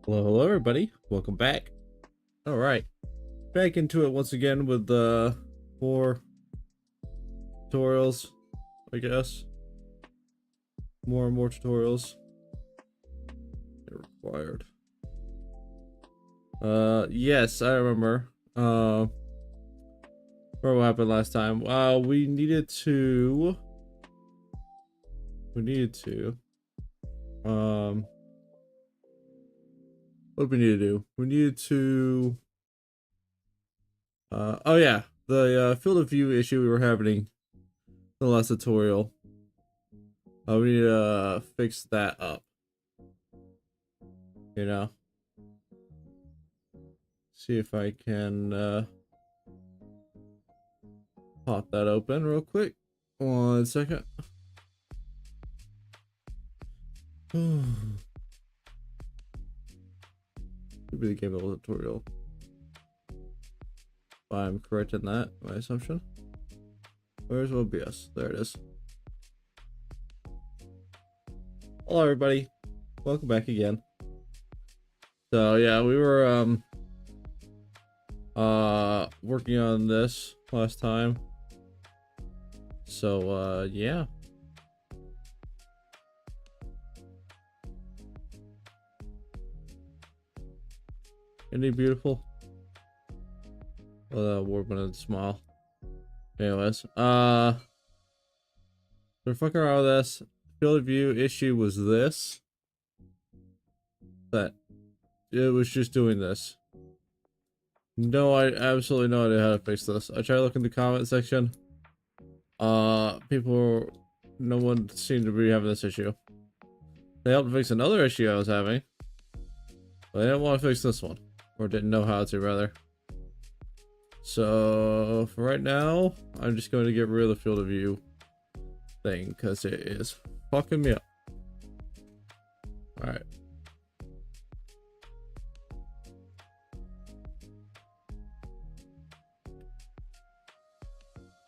Hello, everybody. Welcome back. All right, back into it once again with more tutorials, I guess. More and more tutorials. They're required. Yes, I remember. Remember what happened last time? We needed to. What did we need to do? We needed to. Oh yeah, the field of view issue we were having in the last tutorial. We need to fix that up. You know. See if I can pop that open real quick. 1 second. Maybe the game level tutorial. If I'm correct in that, my assumption. Where's OBS? There it is. Hello everybody. Welcome back again. So yeah, we were working on this last time. So yeah. Isn't he beautiful? Oh, that Warbin smile. Anyways, we're fucking around with this. Field of view issue was this. That it was just doing this. No, I absolutely no idea how to fix this. I tried looking in the comment section. No one seemed to be having this issue. They helped fix another issue I was having, but they didn't want to fix this one, or didn't know how to, rather. So for right now, I'm just going to get rid of the field of view thing because it is fucking me up. All right.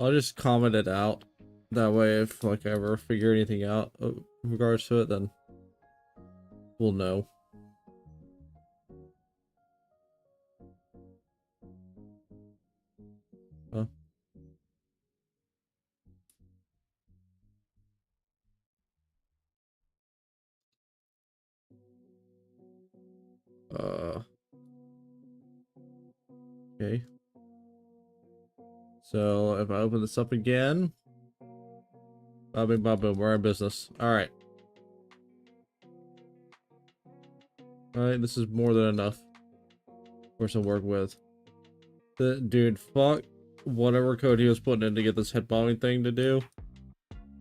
I'll just comment it out. That way, if like I ever figure anything out in regards to it, then we'll know. Huh? Okay. So if I open this up again, boom, we're in business. All right. All right, this is more than enough for some work with. Dude, fuck whatever code he was putting in to get this head bombing thing to do.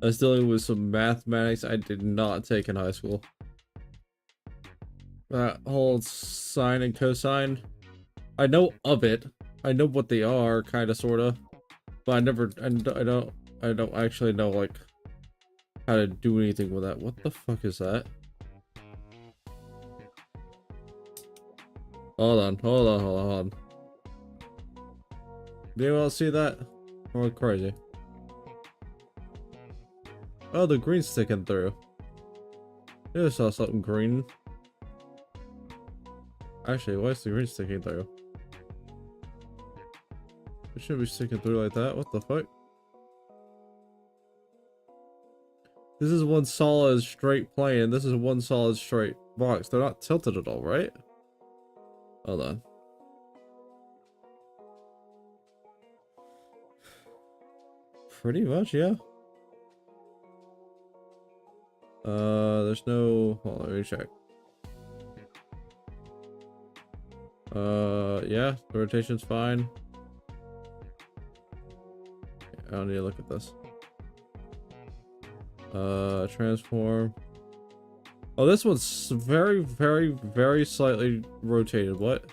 I was dealing with some mathematics I did not take in high school. That whole sine and cosine, I know of it. I know what they are, kind of, sort of, but I don't actually know like how to do anything with that. What the fuck is that? Hold on. Do you all see that? Oh, crazy. Oh, the green's sticking through. I just saw something green. Actually, why is the green sticking through? It shouldn't be sticking through like that. What the fuck? This is one solid straight plane. This is one solid straight box. They're not tilted at all, right? Hold on. Pretty much, yeah. There's no... Hold on, let me check. Yeah, the rotation's fine. I don't need to look at this. Transform. Oh, this one's very, very, very slightly rotated. What?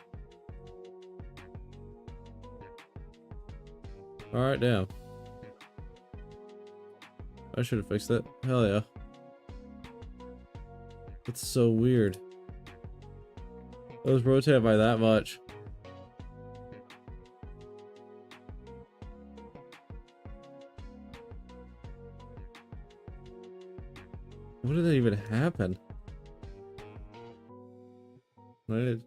Alright, damn. I should have fixed it. Hell yeah. That's so weird. It was rotated by that much. What did that even happen? Not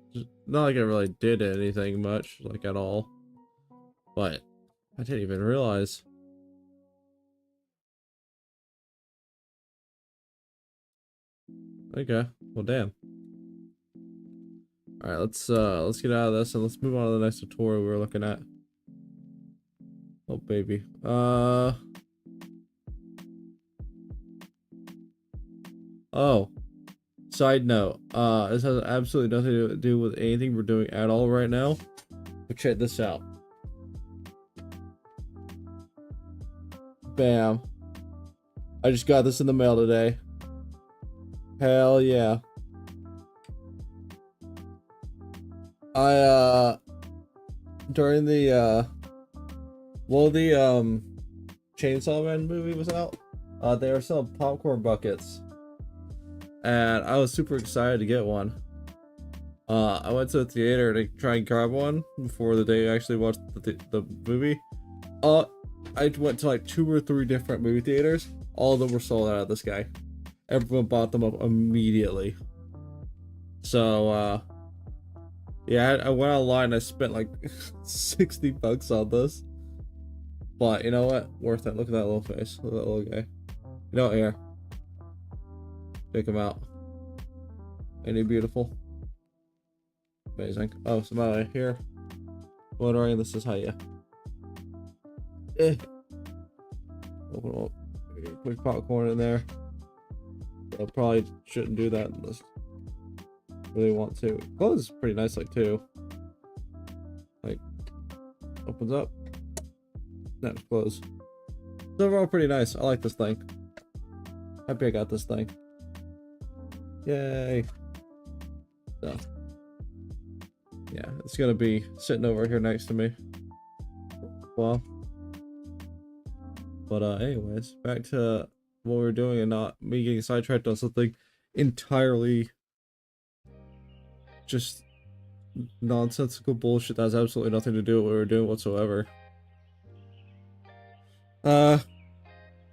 like I really did anything much, like at all. But I didn't even realize. Okay, well damn. Alright, let's get out of this and let's move on to the next tutorial we were looking at. Oh baby. Oh. Side note, this has absolutely nothing to do with anything we're doing at all right now. But check this out. Bam. I just got this in the mail today. Hell yeah. During the Chainsaw Man movie was out, they were selling popcorn buckets. And I was super excited to get one. I went to the theater to try and grab one before the day I actually watched the movie. I went to like 2 or 3 different movie theaters. All of them were sold out of this guy. Everyone bought them up immediately. So, yeah, I went online and I spent like 60 bucks on this. But you know what? Worth it. Look at that little face. Look at that little guy. You know what? Here. Check him out. Ain't he beautiful? Amazing. Oh, somebody here. Wondering, this is how you. Open up. Put popcorn in there. I probably shouldn't do that unless really want to. Clothes is pretty nice, like too. Like opens up. That's close. It's overall pretty nice. I like this thing. Happy I got this thing. Yay. So yeah, it's gonna be sitting over here next to me. Well, but anyways, back to what we were doing and not me getting sidetracked on something entirely just nonsensical bullshit that has absolutely nothing to do with what we were doing whatsoever.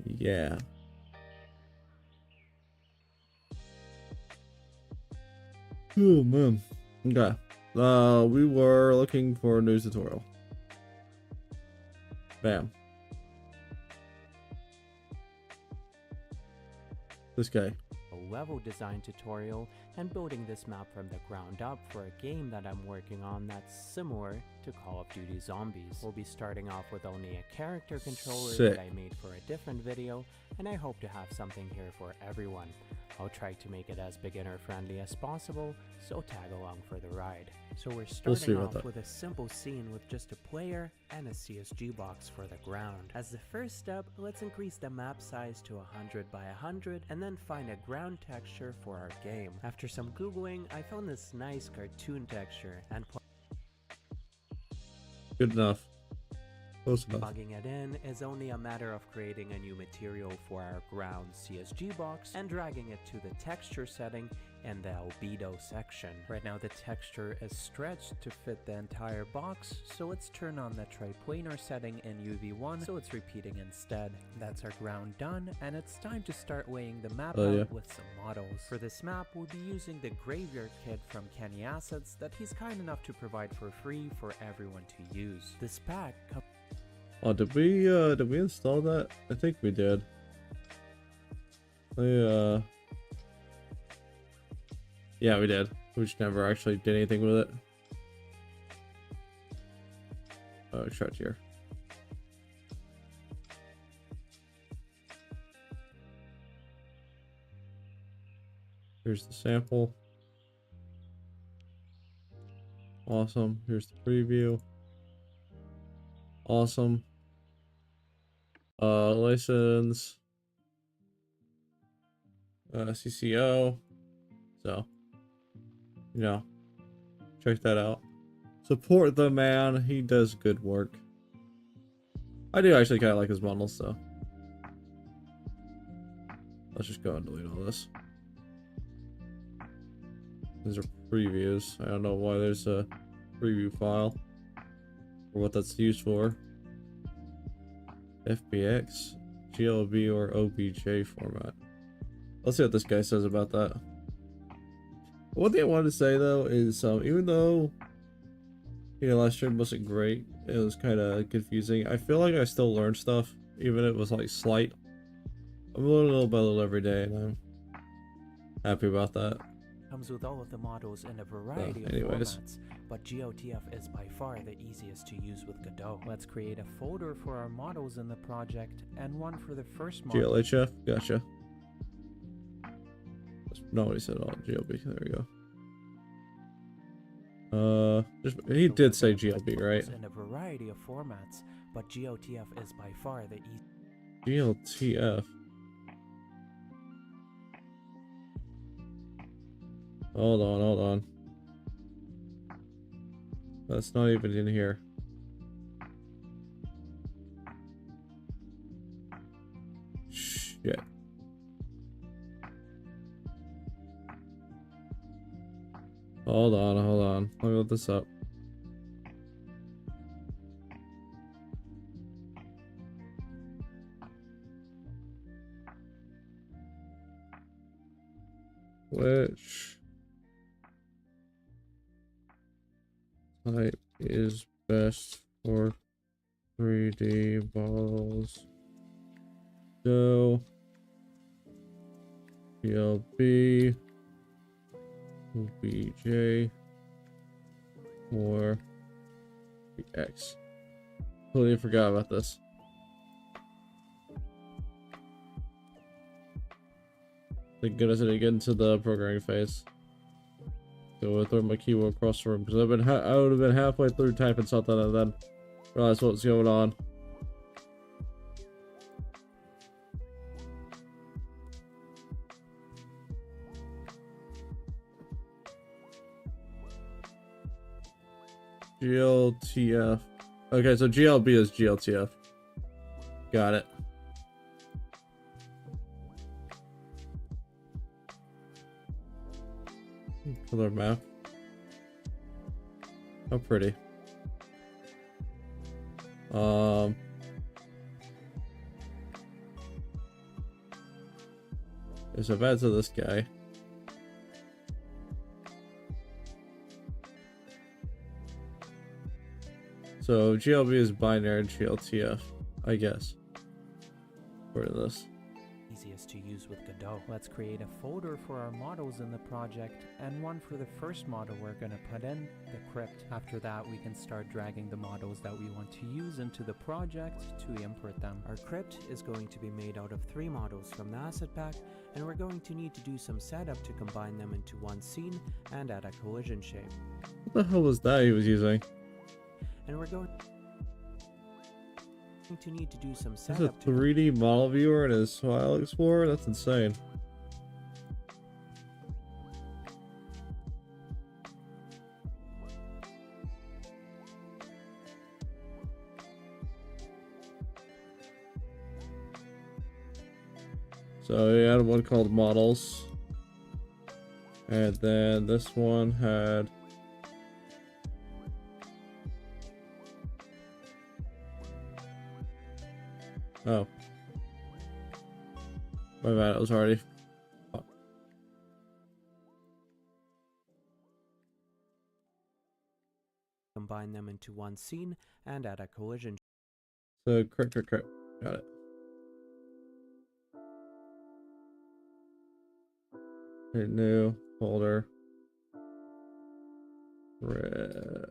Yeah. Oh man. Okay. We were looking for a news tutorial. Bam. This guy. A level design tutorial and building this map from the ground up for a game that I'm working on that's similar to Call of Duty Zombies. We'll be starting off with only a character controller that I made for a different video, and I hope to have something here for everyone. I'll try to make it as beginner friendly as possible, so tag along for the ride. So we're starting off with a simple scene with just a player and a CSG box for the ground. As the first step, let's increase the map size to 100 by 100 and then find a ground texture for our game. After some googling, I found this nice cartoon texture and good enough. Close enough. Plugging it in is only a matter of creating a new material for our ground CSG box and dragging it to the texture setting in the albedo section. Right now the texture is stretched to fit the entire box, so let's turn on the triplanar setting in UV1 so it's repeating instead. That's our ground done, and it's time to start laying the map out with some models. For this map, we'll be using the Graveyard Kit from Kenny Assets that he's kind enough to provide for free for everyone to use. This pack Oh, did we install that? I think we did. Yeah, we did. We just never actually did anything with it. Oh, extract here. Here's the sample. Awesome. Here's the preview. Awesome. License. CCO. So, you know, check that out. Support the man. He does good work. I do actually kind of like his models, so let's just go and delete all this. These are previews. I don't know why there's a preview file or what that's used for. FBX, GLB, or OBJ format. Let's see what this guy says about that. One thing I wanted to say though is even though last stream wasn't great, it was kind of confusing. I feel like I still learned stuff, even if it was like slight. I'm learning a little by little every day, and I'm happy about that. Comes with all of the models in a variety of formats, but GLTF is by far the easiest to use with Godot. Let's create a folder for our models in the project and one for the first model. GLHF, gotcha. That's not what he said at all. GLB, there we go. He did say GLB, right? In a variety of formats, but GLTF is by far the easiest. GLTF. Hold on. That's not even in here. Shit. Hold on. Let me look this up. Which type is best for 3D models? So GLB, OBJ, or X. Totally forgot about this. Thank goodness I didn't get into the programming phase. So I throw my keyboard across the room because I would have been halfway through typing something and then realized what was going on. GLTF. Okay, so GLB is GLTF. Got it. Color map. How pretty. There's a bad to this guy. So GLB is binary GLTF, I guess. For this. Easiest to use with Godot. Let's create a folder for our models in the project and one for the first model we're going to put in, the crypt. After that, we can start dragging the models that we want to use into the project to import them. Our crypt is going to be made out of 3 models from the asset pack, and we're going to need to do some setup to combine them into one scene and add a collision shape. What the hell was that he was using? And we're going to need to do some There's setup. a 3D model viewer in his File Explorer? That's insane. So he had one called Models. And then this one had oh. My bad, it was already. Combine them into one scene and add a collision. So, correct. Got it. Hit new folder. Red.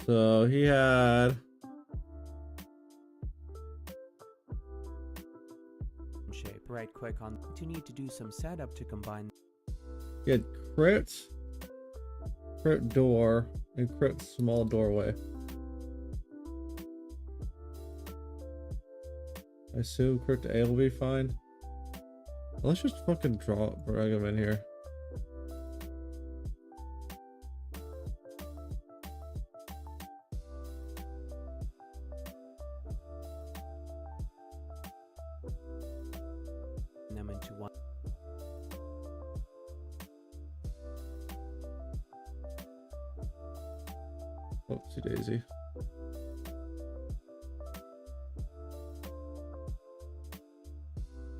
So he had shape. Right click on to need to do some setup to combine. He had crypt door, and crypt small doorway. I assume crypt A will be fine. Let's just fucking drag him in here. Them into one. Oopsie daisy.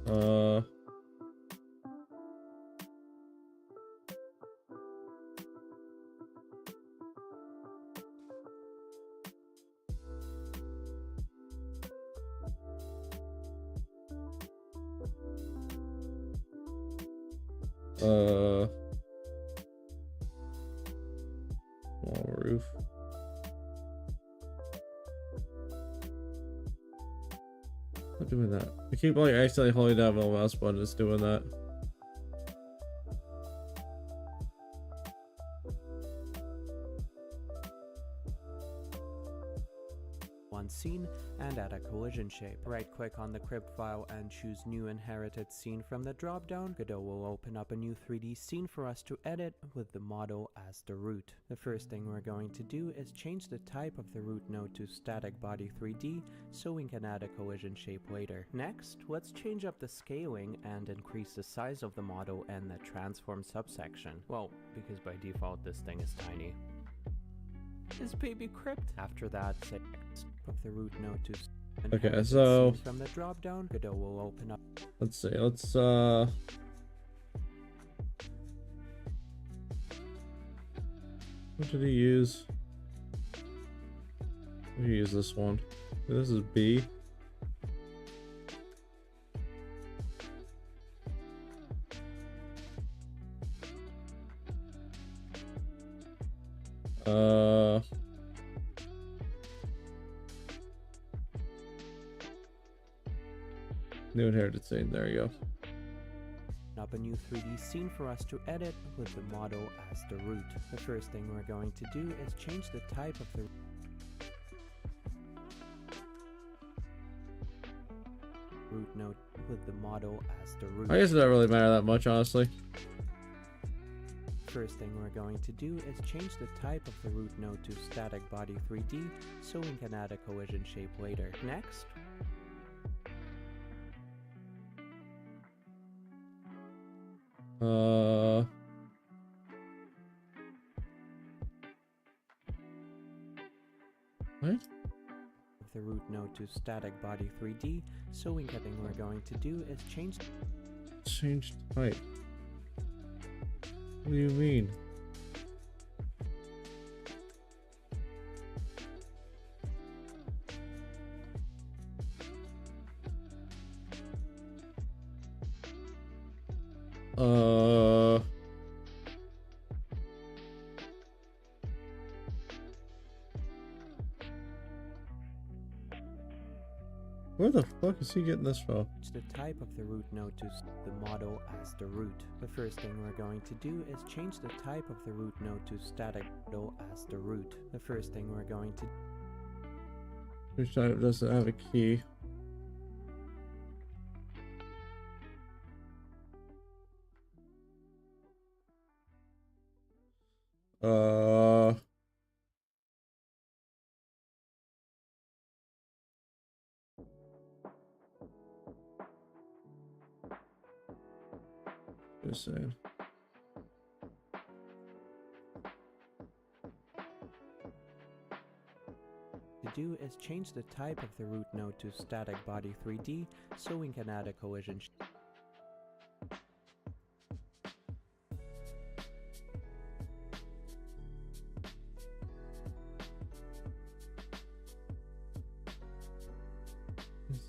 Uh. Wall roof. Not doing that. I keep like accidentally holding down my mouse button. It's doing that. One scene and add a collision shape. Right click on the crypt file and choose new inherited scene from the drop down. Godot will open up a new 3D scene for us to edit with the model as the root. The first thing we're going to do is change the type of the root node to static body 3D so we can add a collision shape later. Next, let's change up the scaling and increase the size of the model and the transform subsection. Well, because by default this thing is tiny. Is baby crypt. After that, set of the root node to okay, so from the drop down, Godot will open up. Let's see. Let's what did he use? We use this one. This is B. New inherited scene. There you go. Up a new 3D scene for us to edit with the model as the root. The first thing we're going to do is change the type of the root node with the model as the root. I guess it doesn't really matter that much, honestly. First thing we're going to do is change the type of the root node to static body 3D so we can add a collision shape later. Next, what? The root node to static body 3D so we're going to do is change type. What do you mean? Where the fuck is he getting this from? The type of the root node to the model as the root. The first thing we're going to do is change the type of the root node to static model as the root. The first thing we're going to Which type doesn't have a key? Just saying. to do is change the type of the root node to static body 3D so we can add a collision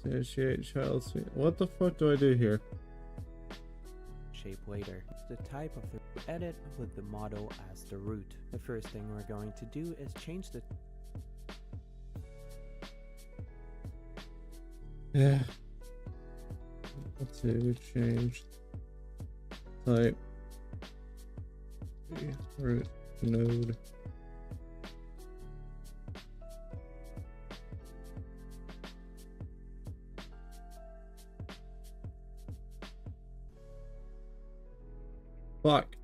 Initiate child scene. What the fuck do I do here? shape later. The type of the edit with the model as the root. The first thing we're going to do is change the Yeah. Let's see, we changed type root node. Fuck.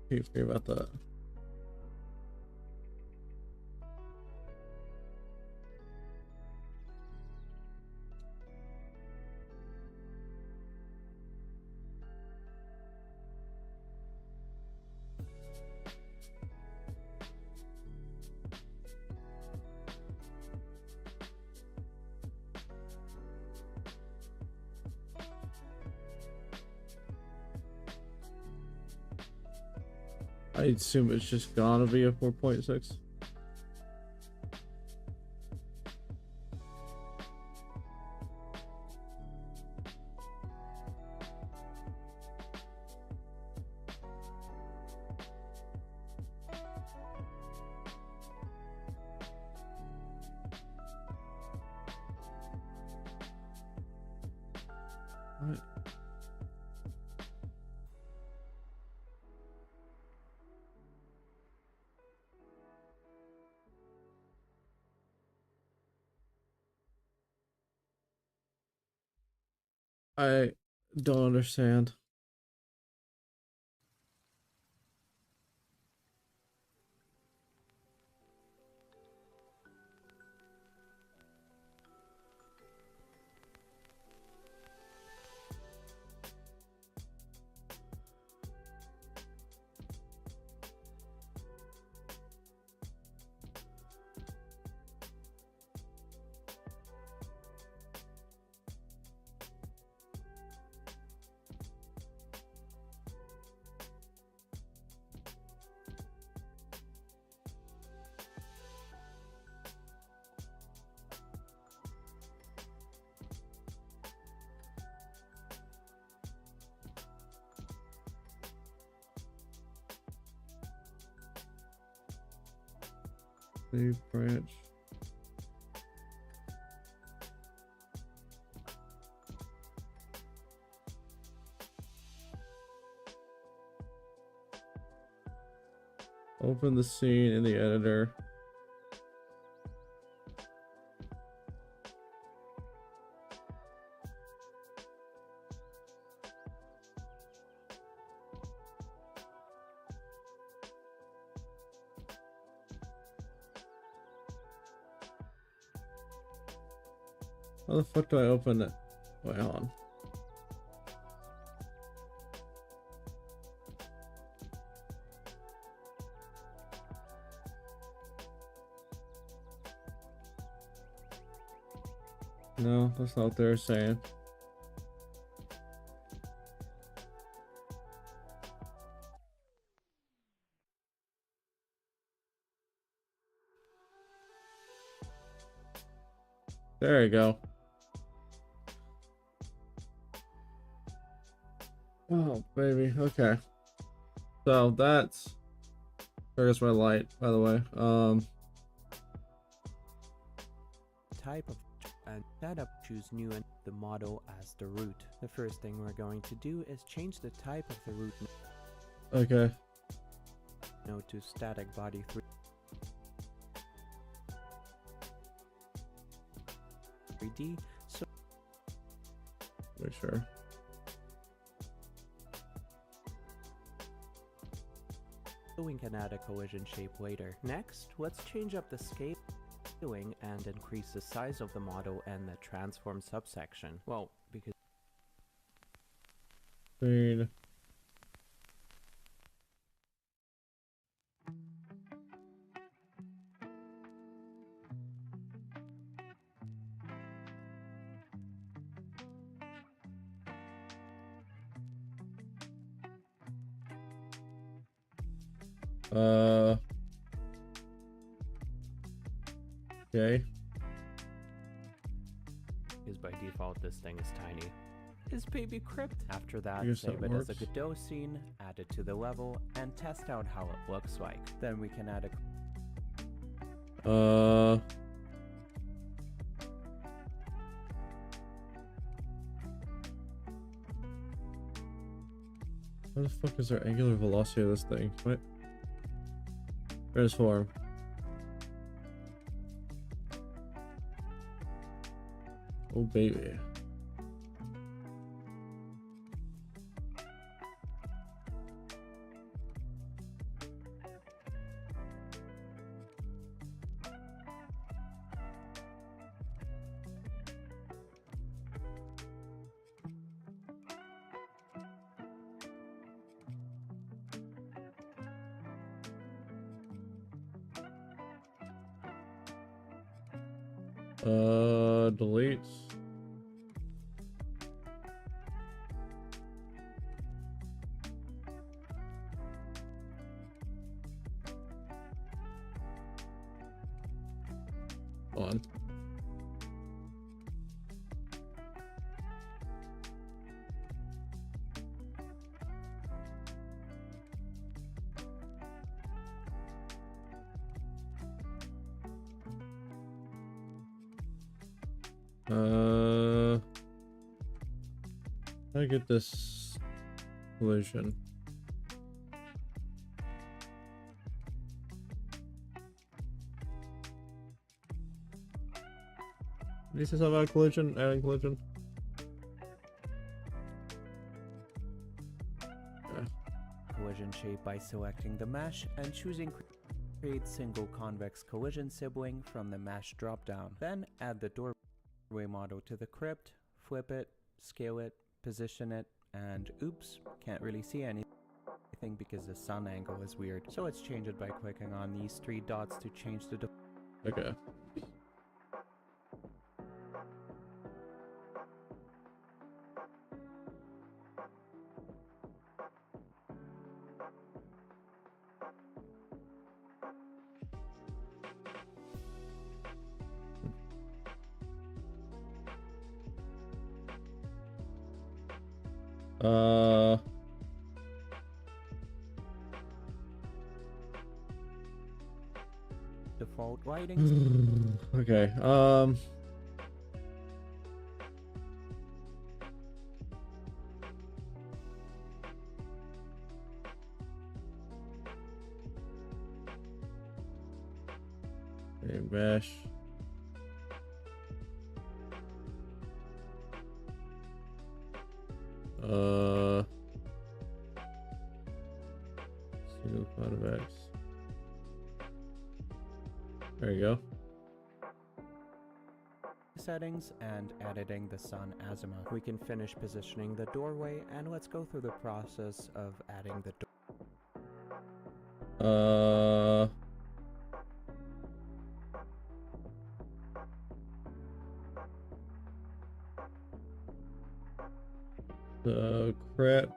Can't forget about that. I assume it's just gonna be a 4.6. What? I don't understand. Save branch. Open the scene in the editor. How the fuck do I open it? Wait, hold on. No, that's not what they're saying. There you go. Oh, baby. Okay. So that's... There's my light, by the way. Type of and setup, choose new and the model as the root. The first thing we're going to do is change the type of the root Okay. node to static body 3D. So Make sure. we can add a collision shape later. Next, let's change up the scaling and increase the size of the model and the transform subsection. Well, because Screen. Okay. is by default this thing is tiny. Is baby crypt. After that, I guess save that it as a works. Godot scene, add it to the level, and test out how it looks like. Then we can add a What the fuck is our angular velocity of this thing? What? Transform. Oh baby. Delete. on. I get this collision. Did you say something about collision? Adding collision? Yeah. Collision shape by selecting the mesh and choosing create single convex collision sibling from the mesh dropdown. Then add the doorway model to the crypt, flip it, scale it, position it, and oops, can't really see anything because the sun angle is weird. So let's change it by clicking on these 3 dots to change the Okay. default lighting. Okay. Okay, mesh. Single convex. There you go. Settings and editing the sun azimuth. We can finish positioning the doorway, and let's go through the process of adding the The crypt.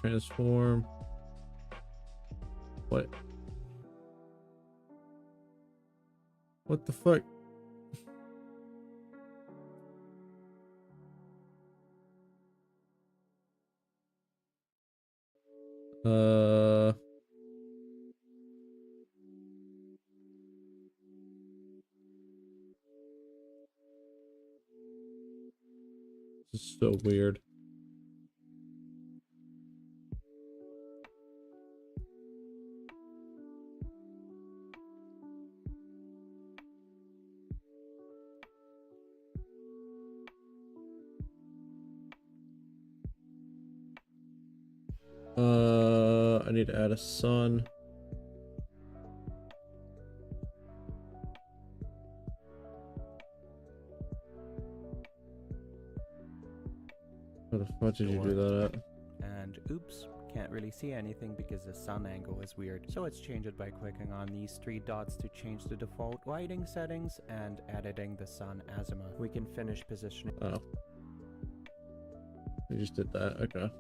Transform. What? What the fuck? This is so weird. I need to add a sun. How the fuck did you do that at? And oops, can't really see anything because the sun angle is weird. So let's change it by clicking on these 3 dots to change the default lighting settings and editing the sun azimuth. We can finish positioning. Oh. I just did that. Okay.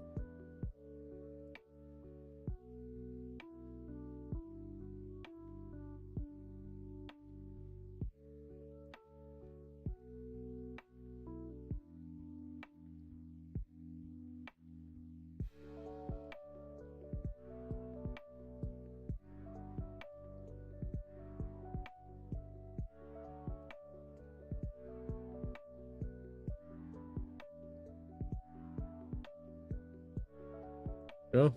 Go.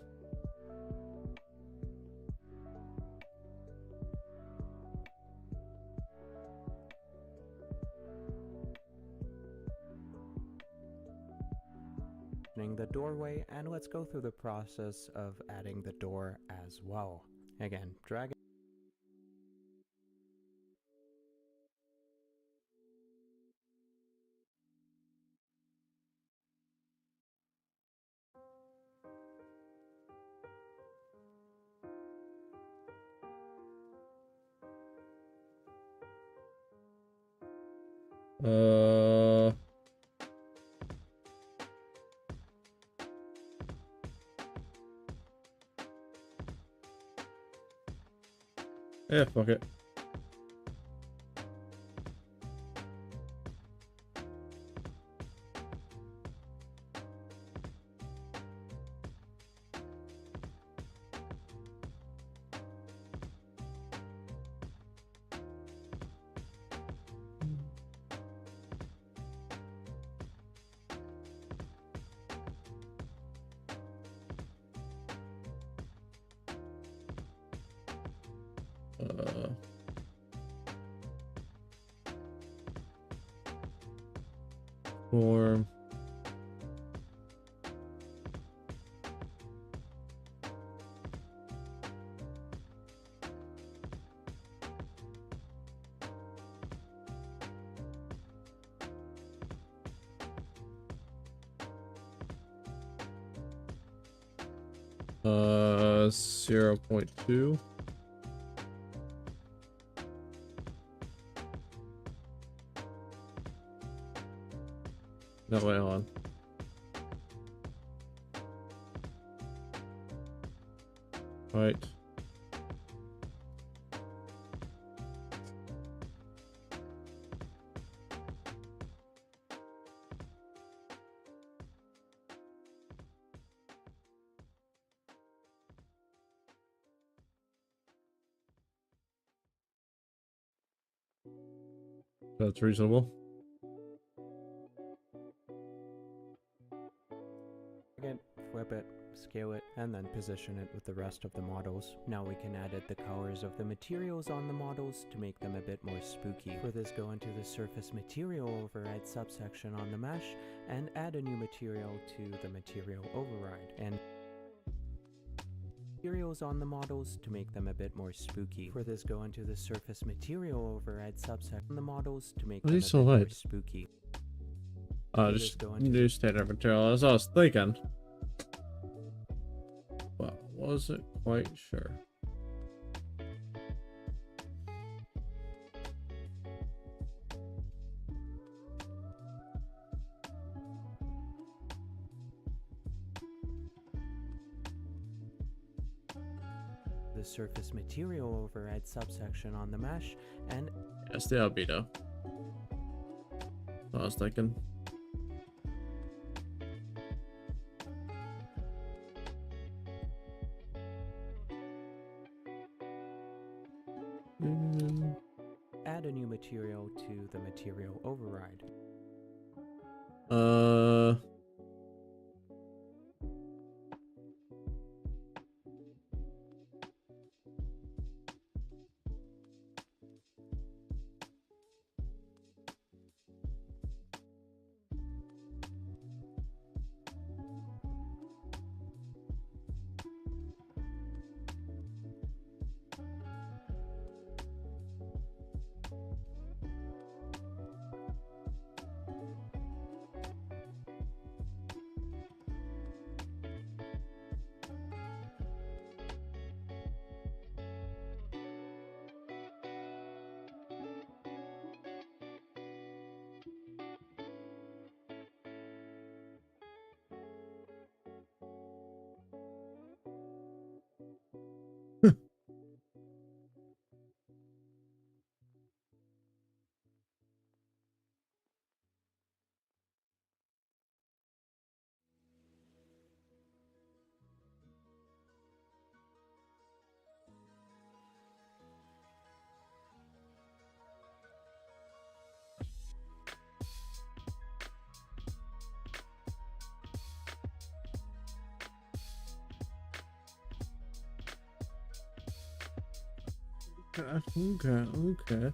positioning the doorway, and let's go through the process of adding the door as well. Again, drag Yeah, fuck it. Form. Uh, 0.2. No, wait, hold on. Right. That's reasonable. it, flip it, scale it, and then position it with the rest of the models. Now we can edit the colors of the materials on the models to make them a bit more spooky. For this, go into the surface material override subsection on the mesh and add a new material to the material override. And materials on the models to make them a bit more spooky. For this, go into the surface material override subsection on the models to make them a bit more spooky. Just new standard material. As I was thinking, but wasn't quite sure. The surface material override subsection on the mesh and yes, the albedo. I was thinking. add a new material to the material override. Okay.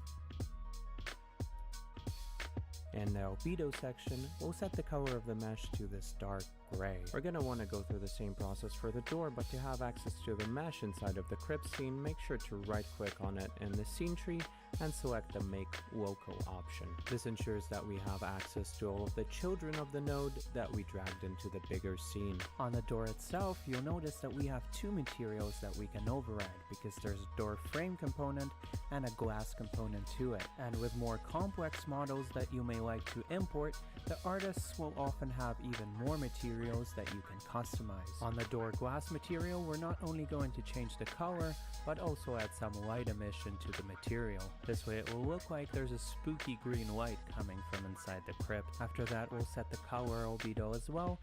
In the albedo section, we'll set the color of the mesh to this dark gray. We're going to want to go through the same process for the door, but to have access to the mesh inside of the crypt scene, make sure to right click on it in the scene tree and select the Make Loco option. This ensures that we have access to all of the children of the node that we dragged into the bigger scene. On the door itself, you'll notice that we have two materials that we can override because there's a door frame component and a glass component to it. And with more complex models that you may like to import, the artists will often have even more materials that you can customize. On the door glass material, we're not only going to change the color, but also add some light emission to the material. This way it will look like there's a spooky green light coming from inside the crypt. After that, we'll set the color albedo as well.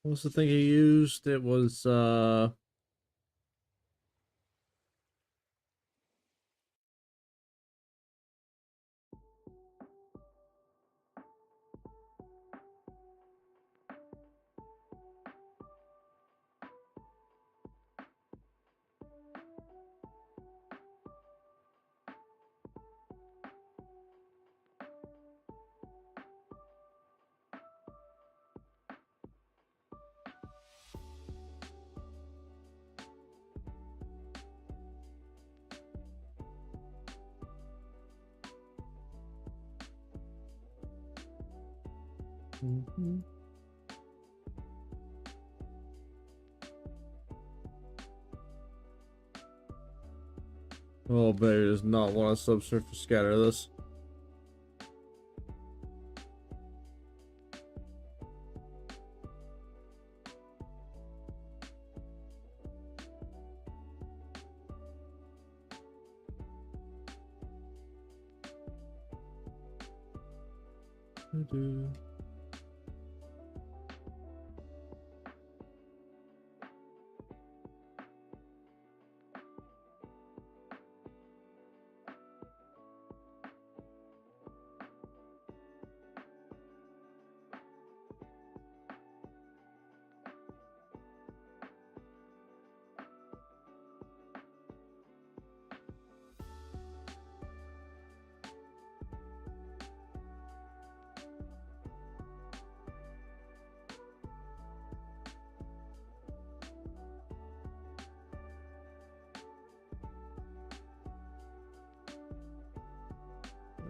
What's the thing he used? It was Oh, baby does not want to subsurface scatter this.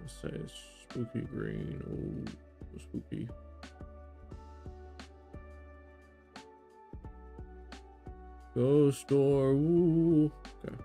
Let's say it's spooky green. Oh, spooky. Ghost door. Ooh. Okay.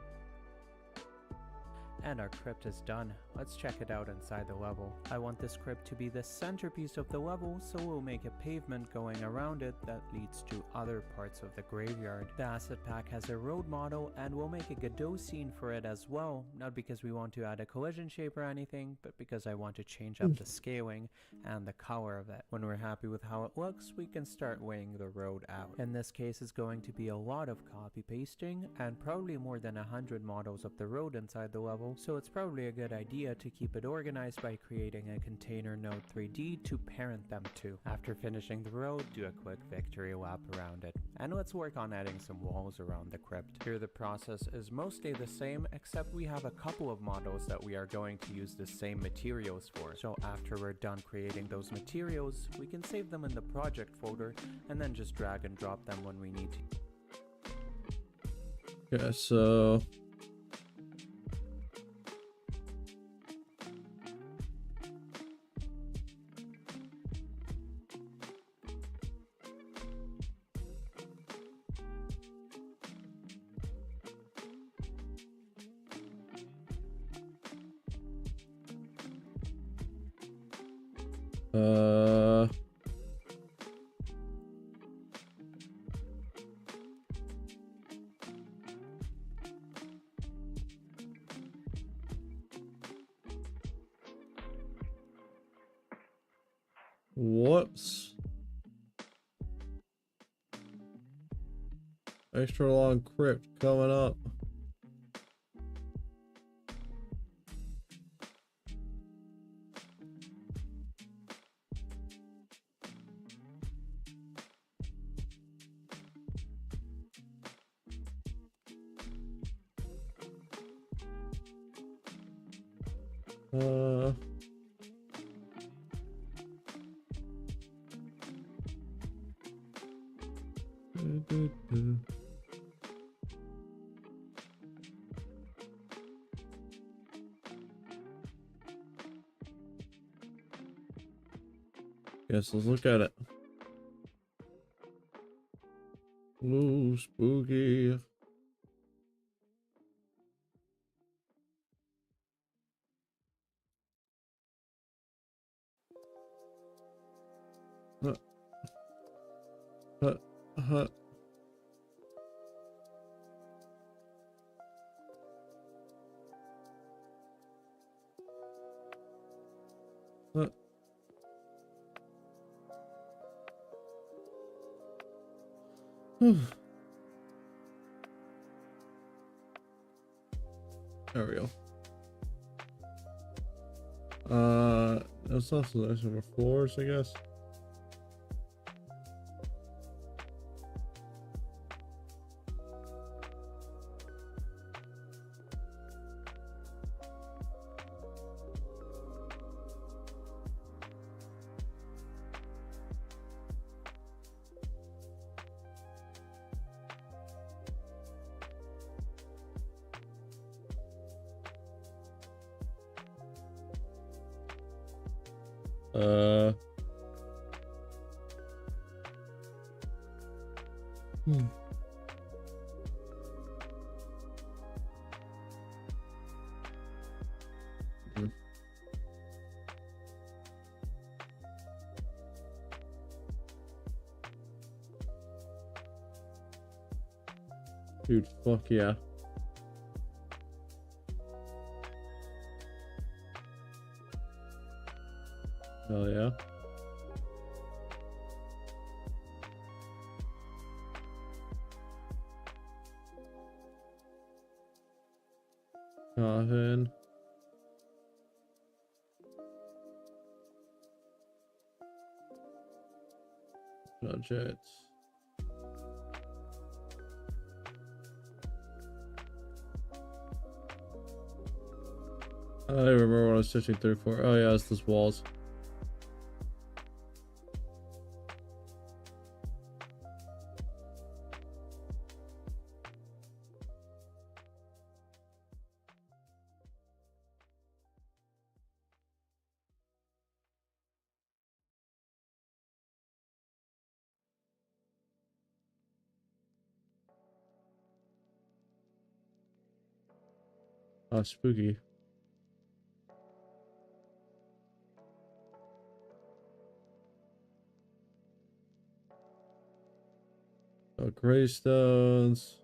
And our crypt is done. Let's check it out inside the level. I want this crypt to be the centerpiece of the level, so we'll make a pavement going around it that leads to other parts of the graveyard. The asset pack has a road model, and we'll make a Godot scene for it as well, not because we want to add a collision shape or anything, but because I want to change up the scaling and the color of it. When we're happy with how it looks, we can start weighing the road out. In this case, it's going to be a lot of copy pasting, and probably more than 100 models of the road inside the level, so it's probably a good idea to keep it organized by creating a container node 3D to parent them to. After finishing the road, do a quick victory lap around it. And let's work on adding some walls around the crypt. Here the process is mostly the same, except we have a couple of models that we are going to use the same materials for. So after we're done creating those materials, we can save them in the project folder and then just drag and drop them when we need to. Yeah, so Whoops. Extra long crypt coming up. Yes, let's look at it. Ooh, spooky. Huh. Huh. Huh. Huh. There we go. That's also nice over floors, I guess. Dude, fuck yeah. Hell yeah. Coffin. Projects. I don't even remember what I was searching through for. Oh yeah, it's those walls. Oh, spooky. Oh, gravestones.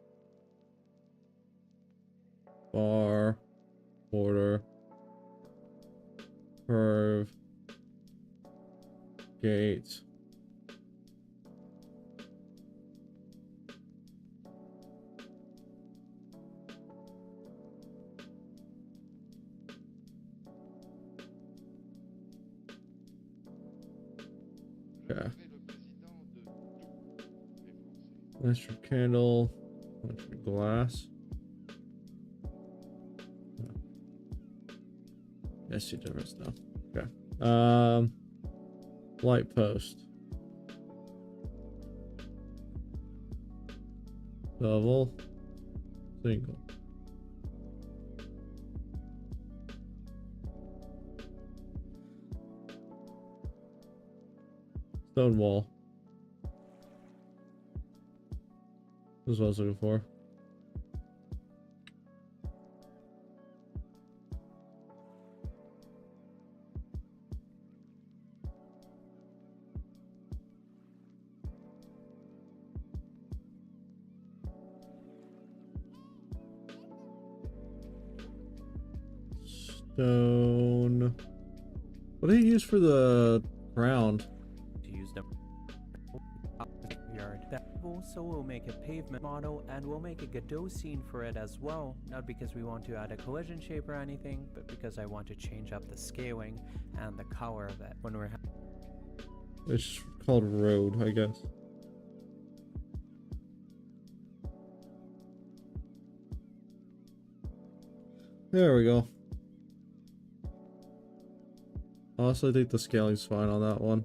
Bar. Border. Curve. Gate. Okay. Electric candle. Electric glass. I see difference now. Okay. Light post. Double. Single. Stone wall. This is what I was looking for. Stone. What do you use for the ground? To use them yard. That also will make a pavement model, and we'll make a Godot scene for it as well, not because we want to add a collision shape or anything, but because I want to change up the scaling and the color of it when we're It's called road, I guess. There we go. Honestly, I think the scaling's fine on that one.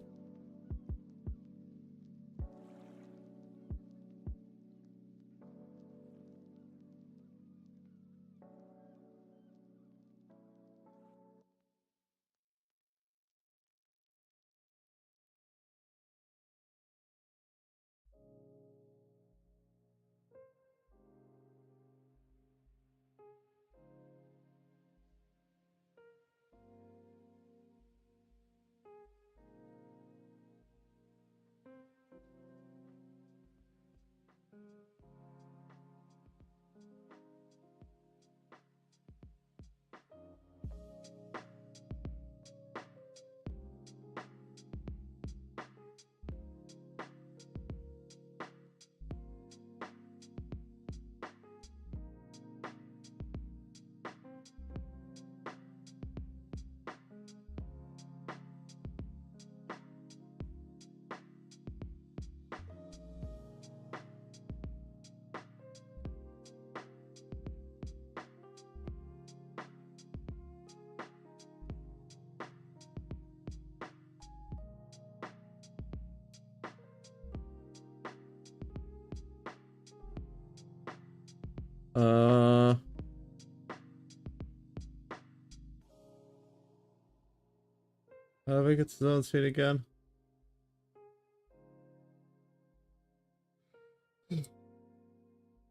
How do I get to zone speed again?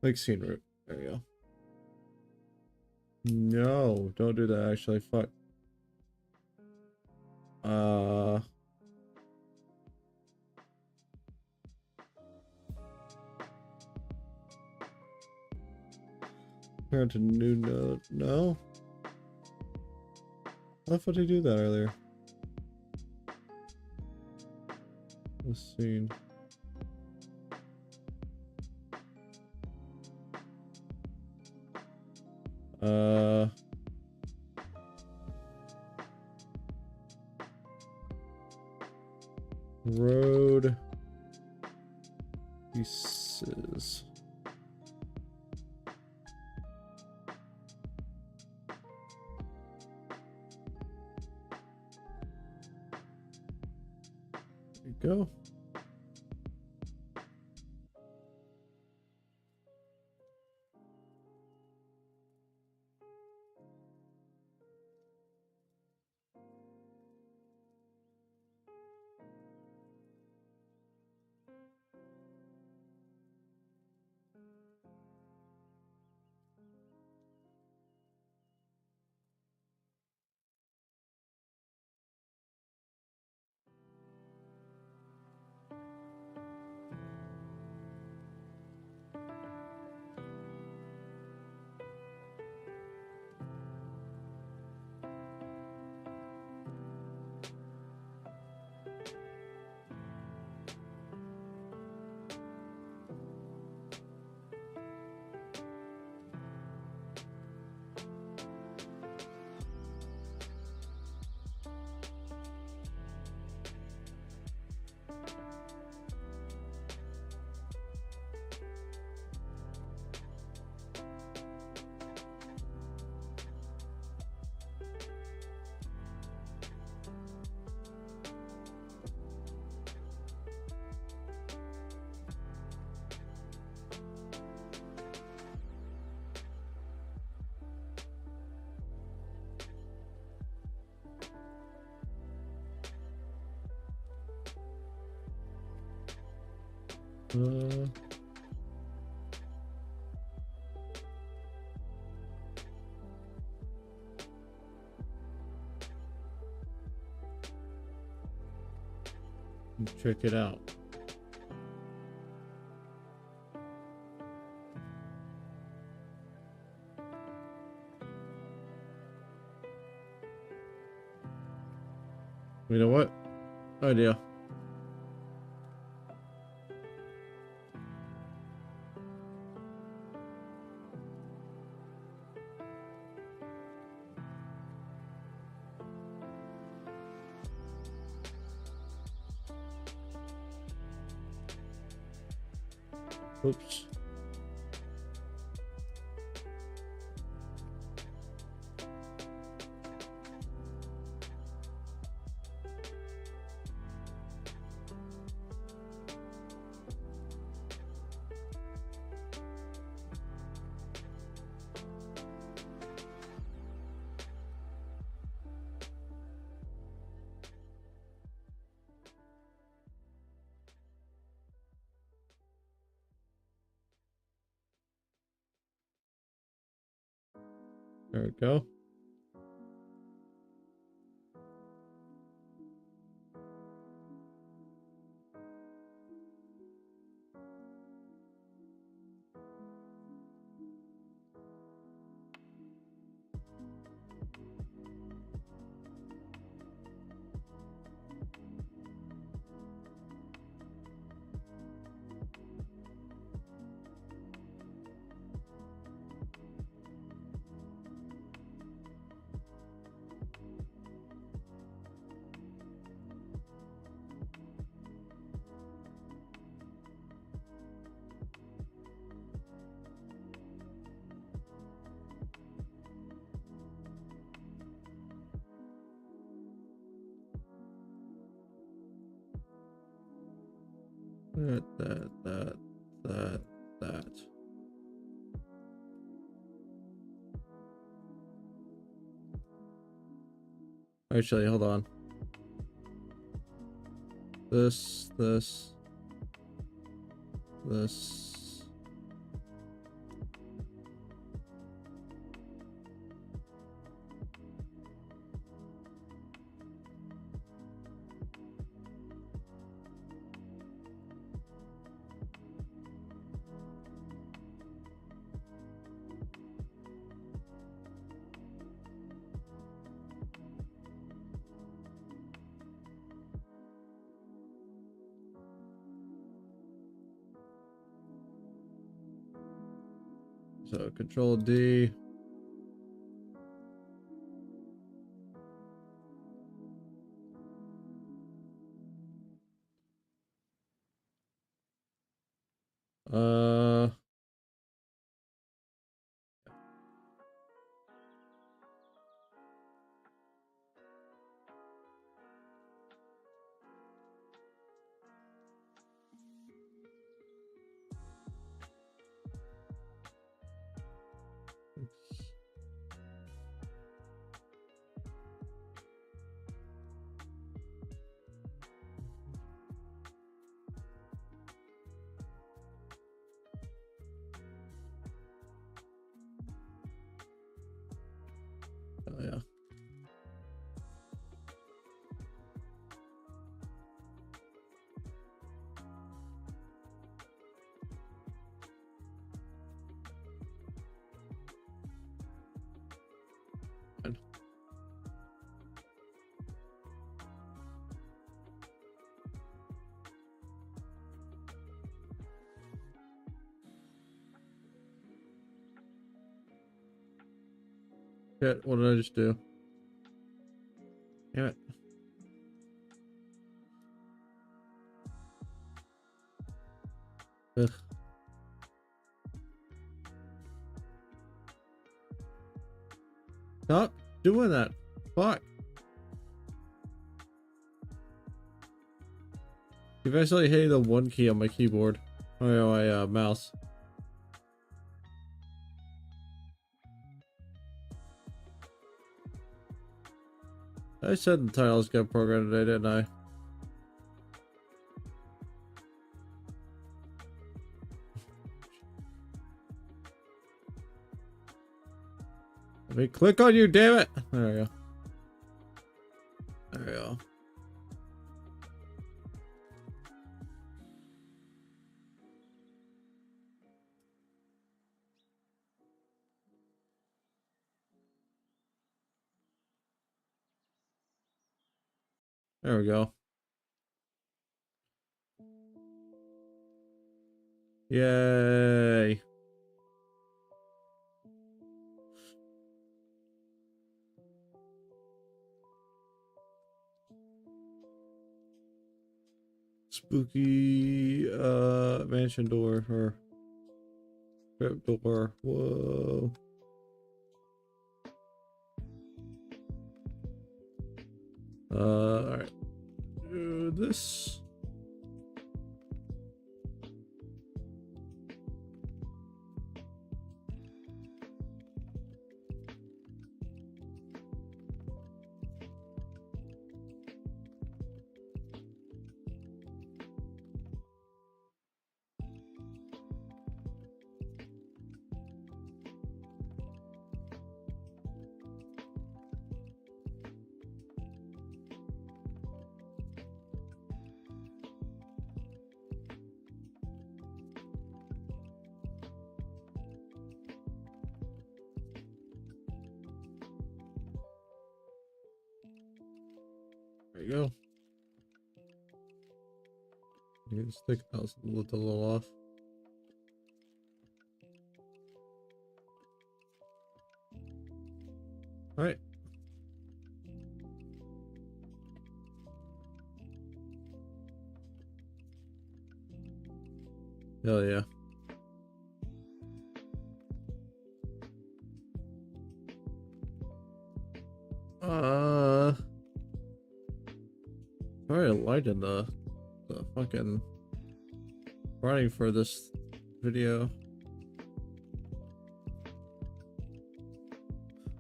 Like scene route. There you go. No, don't do that actually. Fuck. Turn to new node. No. I thought I do that earlier. This scene. Road pieces. There you go. Check it out. You know what? Idea. Oops. There we go. That. Actually, hold on. This. So Control D. Uh. Oh yeah. Fine. Shit, what did I just do? Damn it. Ugh. Stop doing that. Fuck. You've actually hitting the one key on my keyboard. Oh, yeah, my mouse. I said the titles got programmed today, didn't I? Let me click on you, damn it! There we go. There we go. There we go. Yay. Spooky mansion door or trap door. Whoa. Alright. Do this. There you go. You can stick out a little off. All right. Hell yeah. Probably lighted the fucking running for this video.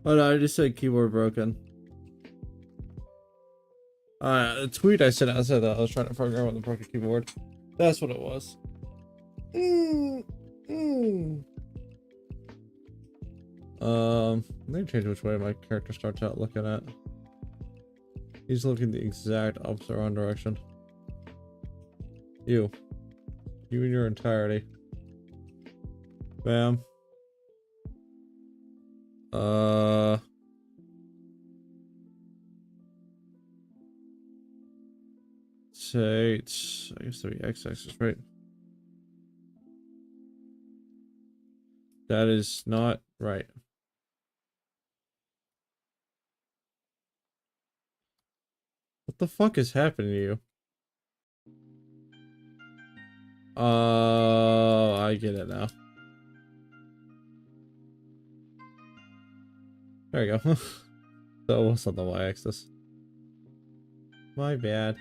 Oh no, I just said keyboard broken. The tweet I sent out said that I was trying to program with a broken keyboard. That's what it was. Let me change which way my character starts out looking at. He's looking the exact opposite wrong direction. You in your entirety. Bam. Say it's, I guess the x-axis, right? That is not right. What the fuck is happening to you? I get it now. There you go. That was on the y-axis. My bad.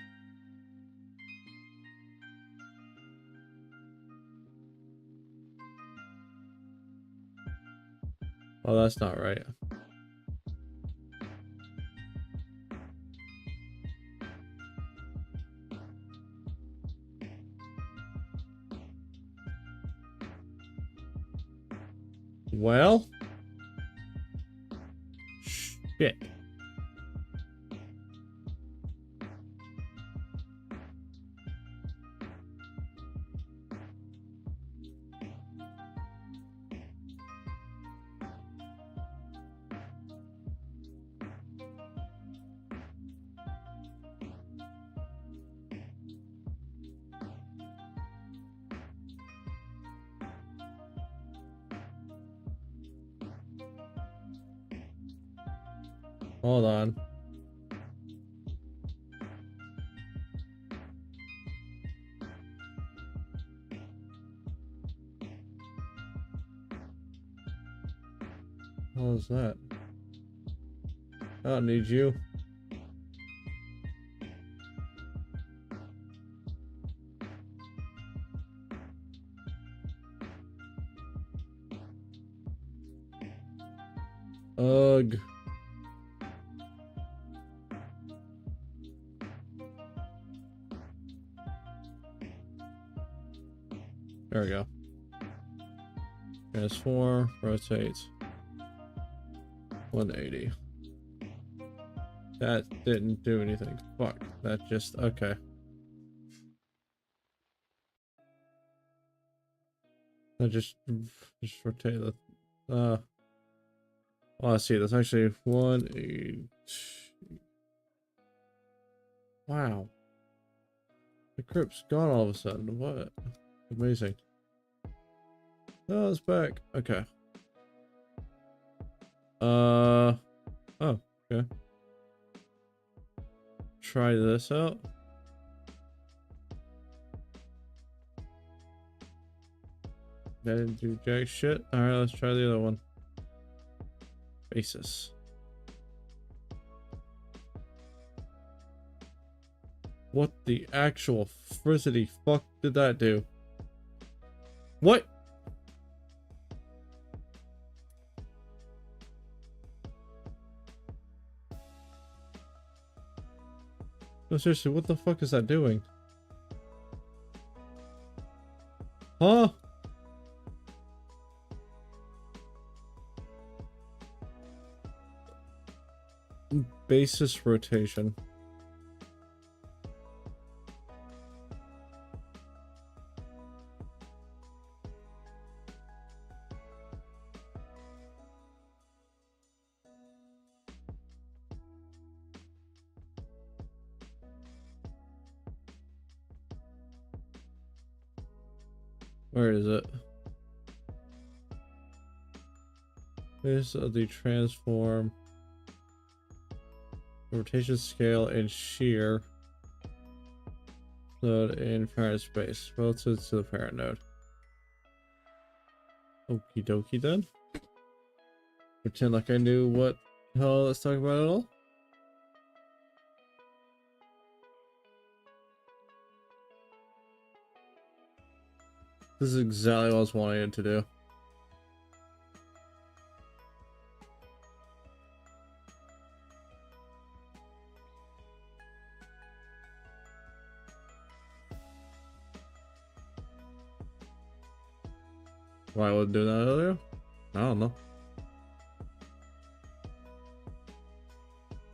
Oh, that's not right. Well, shit. Hold on. What was that? I don't need you. Ugh. There we go. Transform, rotate. 180. That didn't do anything. Fuck. That just, okay. I just rotate the, oh, I see. That's actually 180. Wow. The crypt's gone all of a sudden. What? Amazing. Oh, it's back. Okay. Oh, okay. Try this out. That didn't do jack shit. Alright, let's try the other one. Basis. What the actual frizzity fuck did that do? What? No, seriously, what the fuck is that doing? Huh? Basis rotation. Where is it? This is the transform, rotation scale, and shear node in parent space relative to the parent node. Okie dokie then. Pretend like I knew what the hell let's talk about at all. This is exactly what I was wanting it to do. Why I wasn't doing that earlier? I don't know.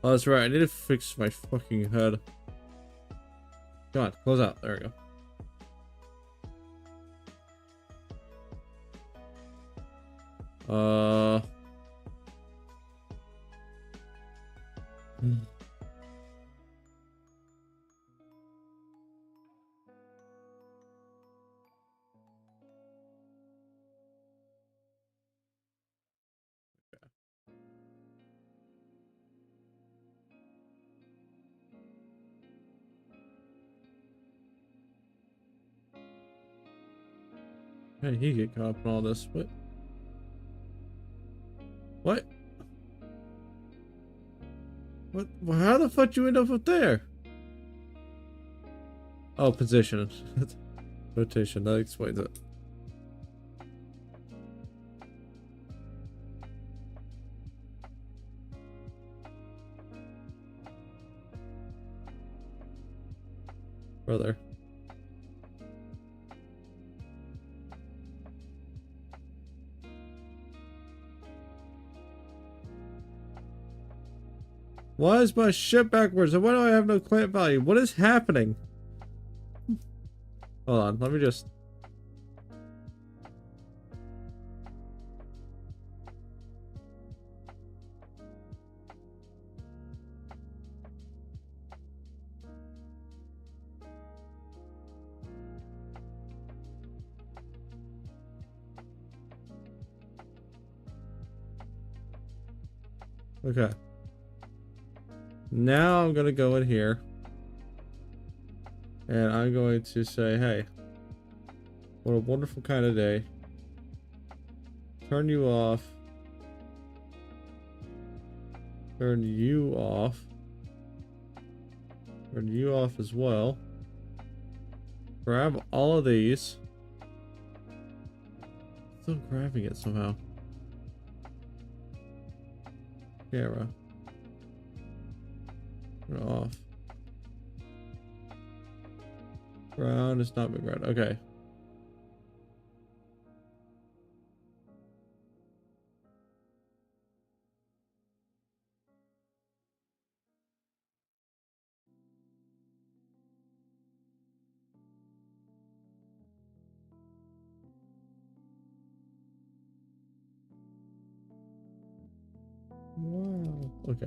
Oh, that's right. I need to fix my fucking head. Come on, close out. There we go. How did he get caught up in all this? What? What? What? Well, how the fuck you end up there? Oh, position. Rotation. That explains it. Brother. Why is my shit backwards? And why do I have no clamp value? What is happening? Hold on, let me just... Okay. Now I'm gonna go in here. And I'm going to say, hey, what a wonderful kind of day. Turn you off. Turn you off. Turn you off as well. Grab all of these. Still grabbing it somehow. Camera. Turn it off. Ground is not big ground. Okay. Wow. Okay.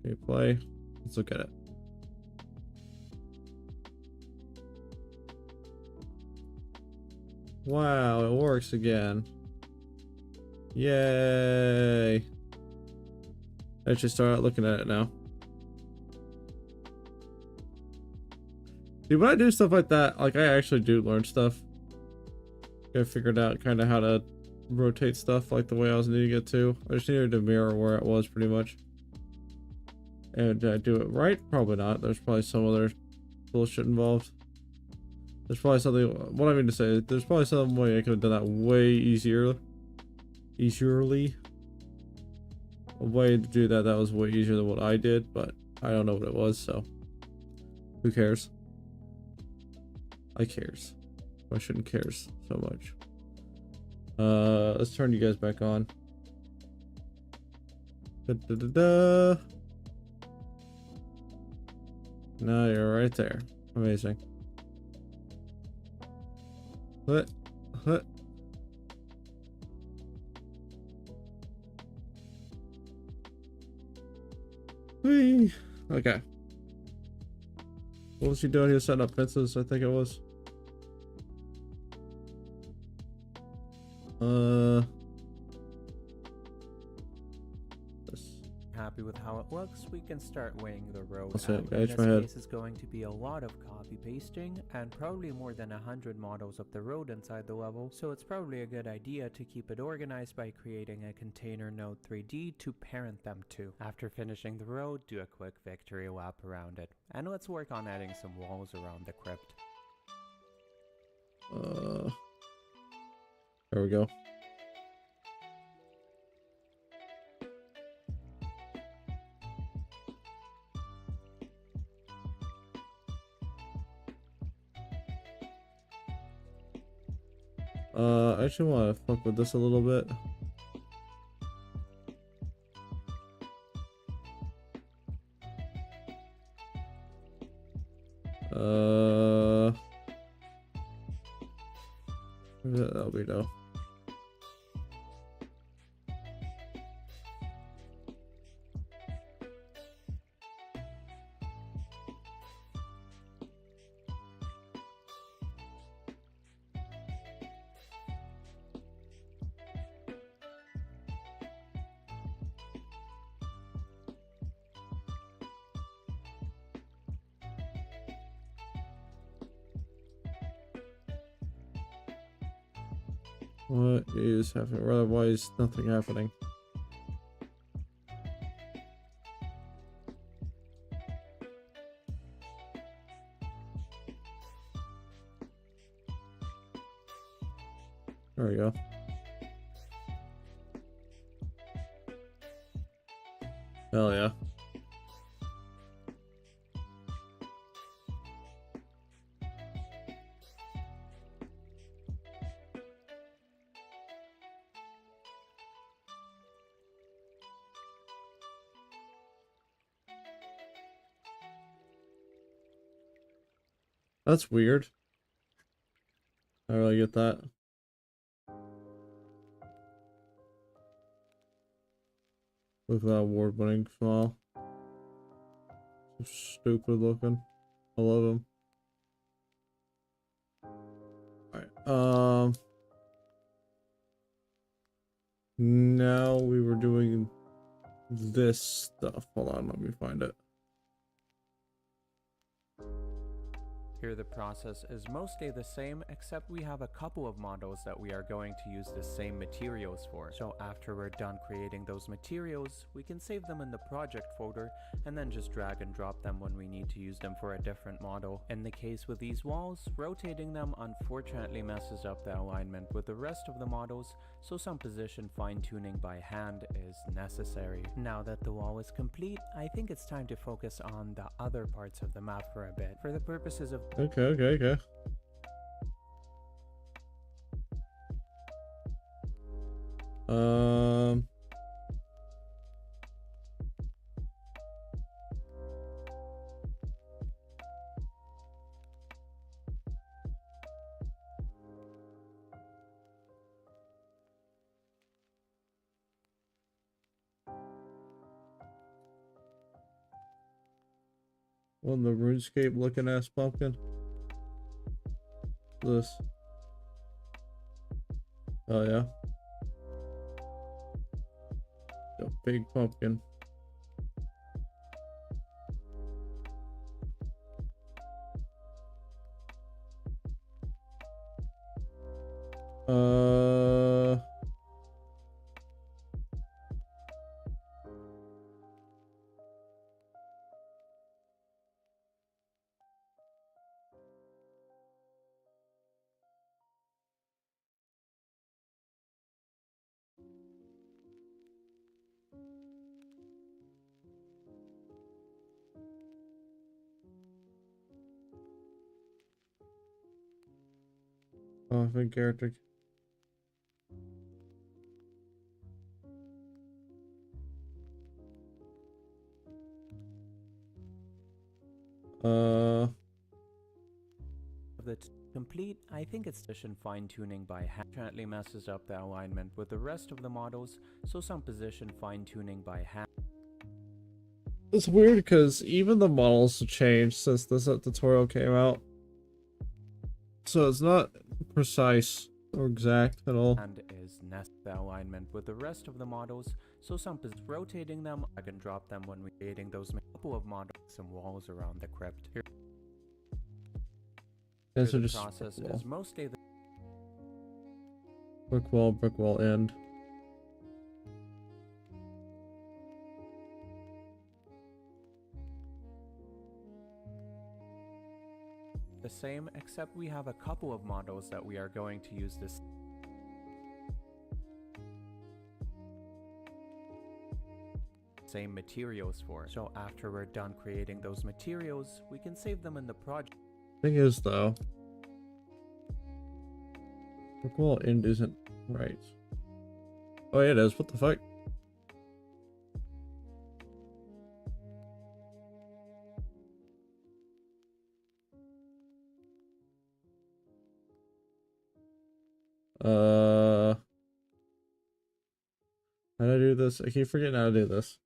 Okay, play. Let's look at it. Wow, it works again. Yay. I should start looking at it now. See, when I do stuff like that, like I actually do learn stuff. I figured out kind of how to rotate stuff like the way I was needing it to. I just needed to mirror where it was pretty much. And did I do it right? Probably not. There's probably some other bullshit involved. There's probably something, what I mean to say, there's probably some way I could have done that way easierly. A way to do that was way easier than what I did, but I don't know what it was, so who cares? I cares. I shouldn't cares so much. Let's turn you guys back on. Da, da, da, da. No, you're right there. Amazing. What? Whee. Okay. What was he doing? He was setting up fences, I think it was. Happy with how it looks, we can start weighing the road That's out. it, In edge this my head. case is going to be a lot of copy pasting and probably more than 100 models of the road inside the level, so it's probably a good idea to keep it organized by creating a container node 3D to parent them to. After finishing the road, do a quick victory lap around it. And let's work on adding some walls around the crypt. There we go. I actually want to fuck with this a little bit. That'll be no. What is happening? Rather, why is nothing happening? There we go. Hell yeah. That's weird. I really get that. Look at that award-winning smile. So stupid looking. I love him. Alright, now we were doing this stuff. Hold on, let me find it. Here the process is mostly the same, except we have a couple of models that we are going to use the same materials for. So after we're done creating those materials, we can save them in the project folder and then just drag and drop them when we need to use them for a different model. In the case with these walls, rotating them unfortunately messes up the alignment with the rest of the models, so some position fine-tuning by hand is necessary. Now that the wall is complete, I think it's time to focus on the other parts of the map for a bit. For the purposes of Okay. On the RuneScape looking ass pumpkin. This. Oh yeah. A big pumpkin. Oh, I think character. Complete, I think it's position fine-tuning by hand currently messes up the alignment with the rest of the models, so some position fine-tuning by hand. It's weird because even the models have changed since this tutorial came out. So it's not precise or exact at all. And is nest the alignment with the rest of the models, so some rotating them, I can drop them when we're creating those couple of models and walls around the crypt. Here So the just process is mostly the brick wall, end. same, except we have a couple of models that we are going to use this same materials for. So after we're done creating those materials, we can save them in the project. Thing is though, brick wall end isn't right. Oh yeah, it is. What the fuck? How do I do this? I keep forgetting how to do this.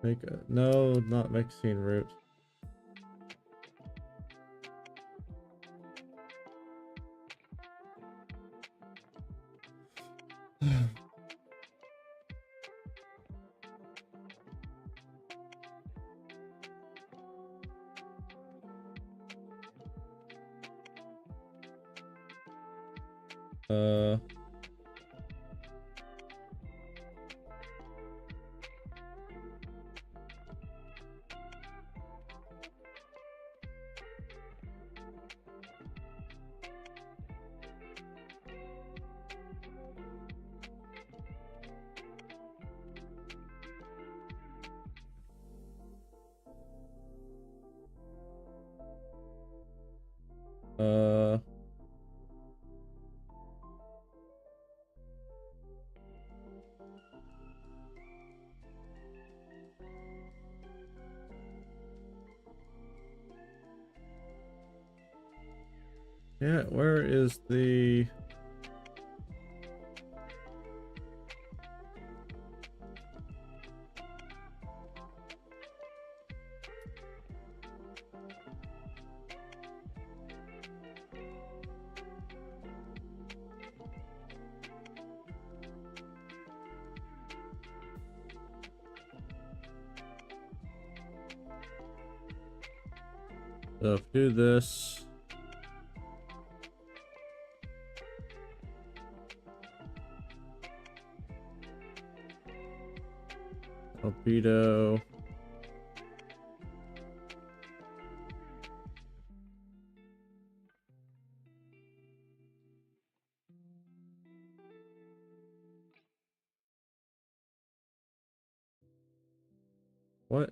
Make a no, not make scene root. uh yeah, where is the so do this. Albedo. What?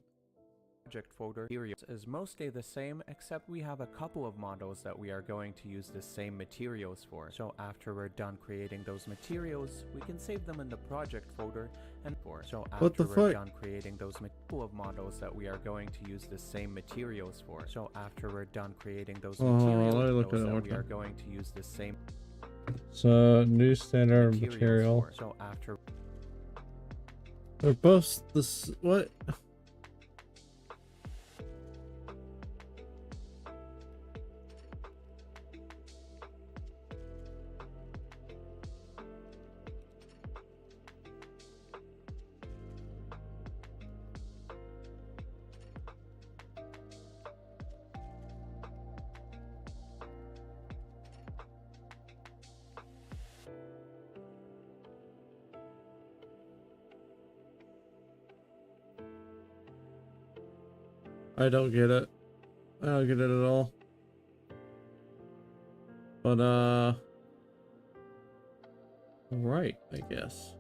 project folder materials is mostly the same, except we have a couple of models that we are going to use the same materials for. So after we're done creating those materials, we can save them in the project folder and What the we're fuck? done creating those couple of models that we are going to use the same materials for. So after we're done creating those let me materials look at it one that we are time. going to use the same So new standard material. for. So after They're both this. What? I don't get it. I don't get it at all. But right, I guess.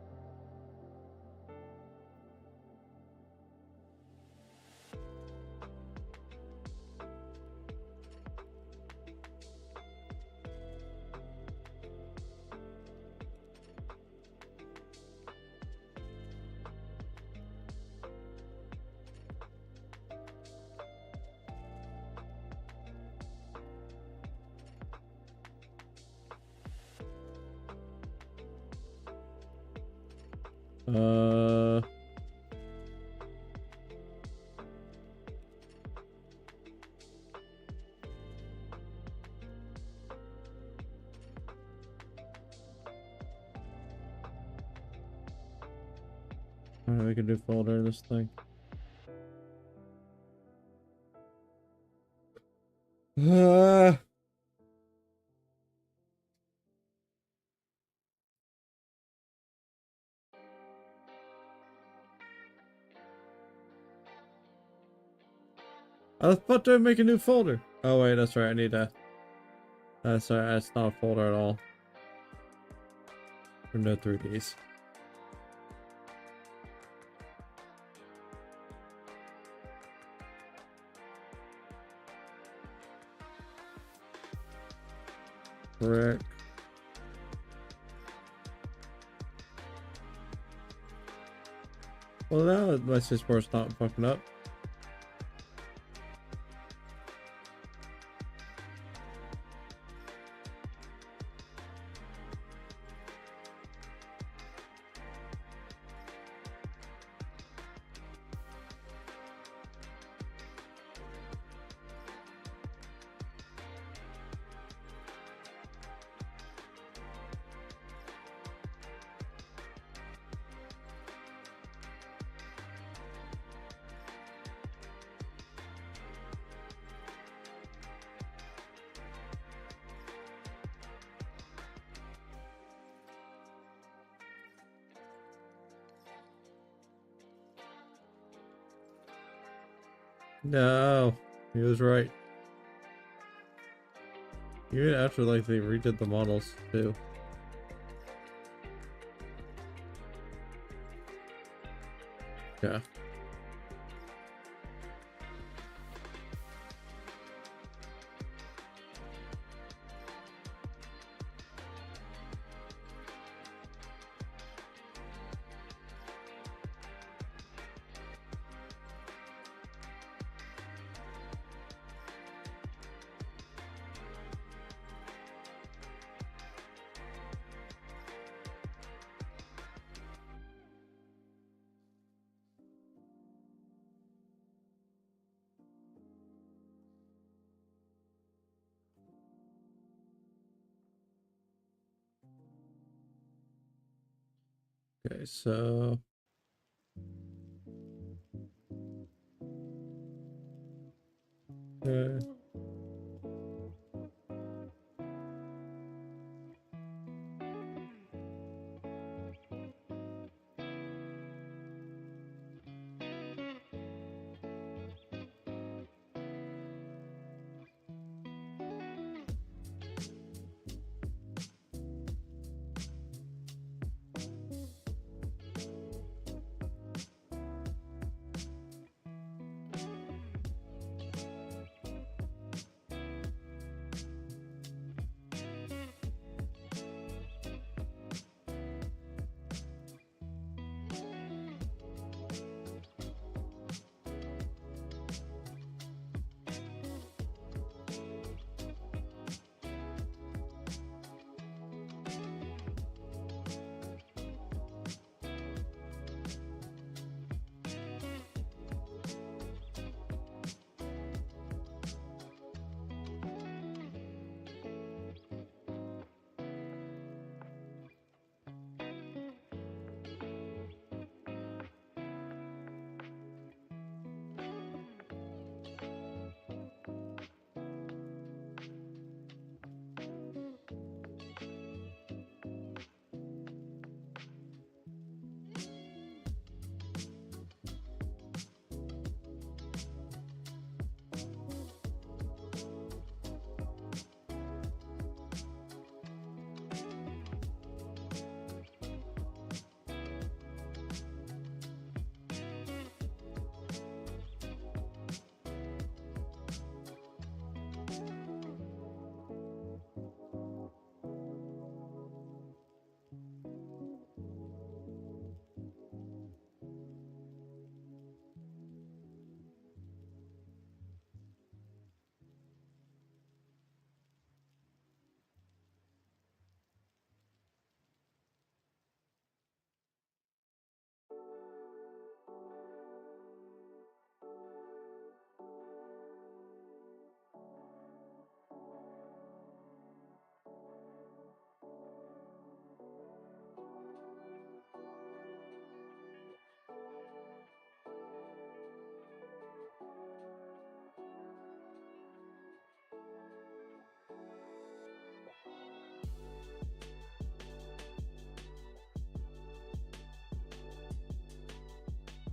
Alright, we can do folder in this thing. I thought to make a new folder. Oh wait, that's right. I need to. That's right. That's not a folder at all. For no 3Ds. Correct. Well, now my spacebar's not fucking up. No, he was right. Even after like they redid the models too. Yeah. Okay, so okay.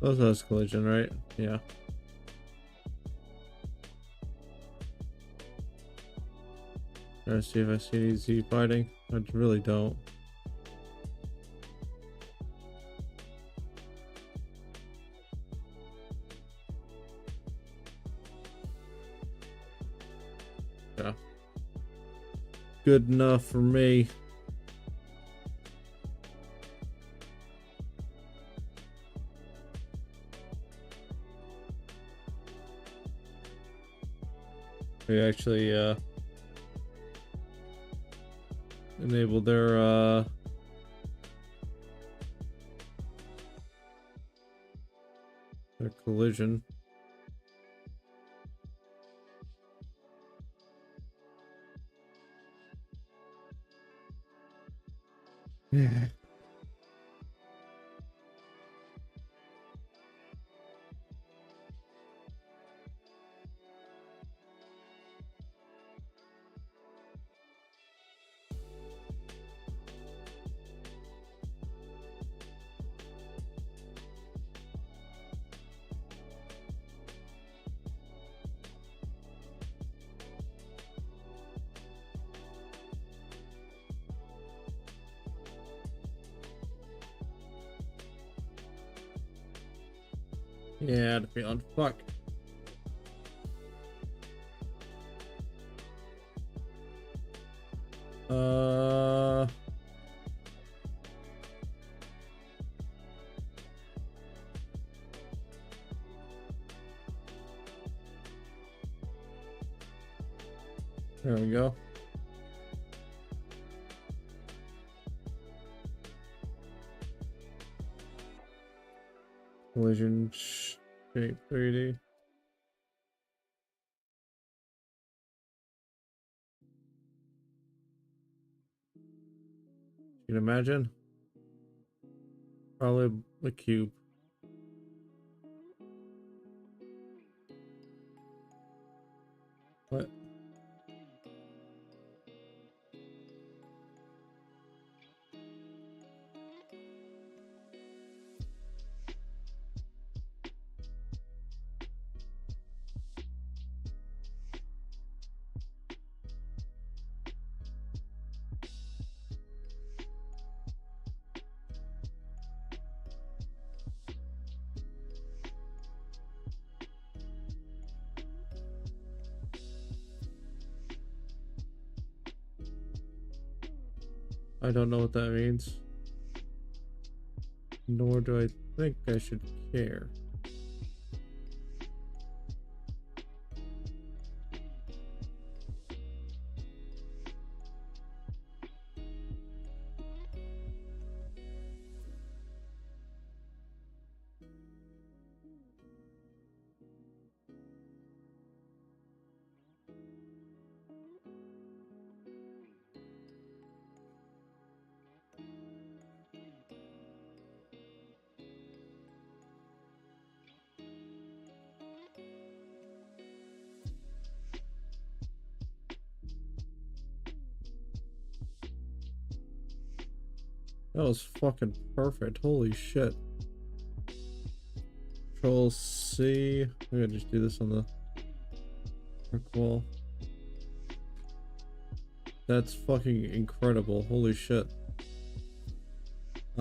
Also has collision, right? Yeah. Trying to see if I see any Z fighting. I really don't. Yeah. Good enough for me. We actually enable their collision. Yeah. Yeah, the feeling. Fuck. There we go. Collision shape 3D. You can imagine? Probably the cube. What? I don't know what that means. Nor do I think I should care. That was fucking perfect. Holy shit. Control C. I'm gonna just do this on the brick wall. That's fucking incredible. Holy shit. I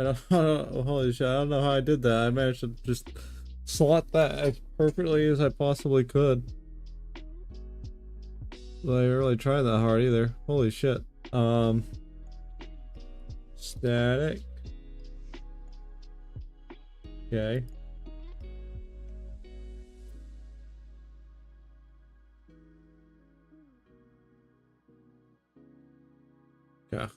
don't holy shit. I don't know how I did that. I managed to just slot that as perfectly as I possibly could. Well, I didn't really try that hard either. Holy shit. Static. Okay. Yeah.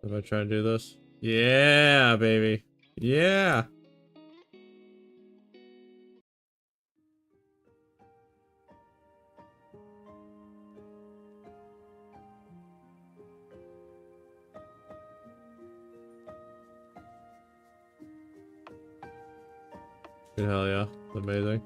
If I try to do this. Yeah, baby. Yeah. Good hell yeah. It's amazing.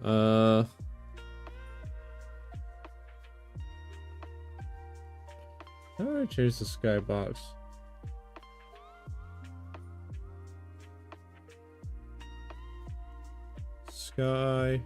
How do I change the skybox? Sky.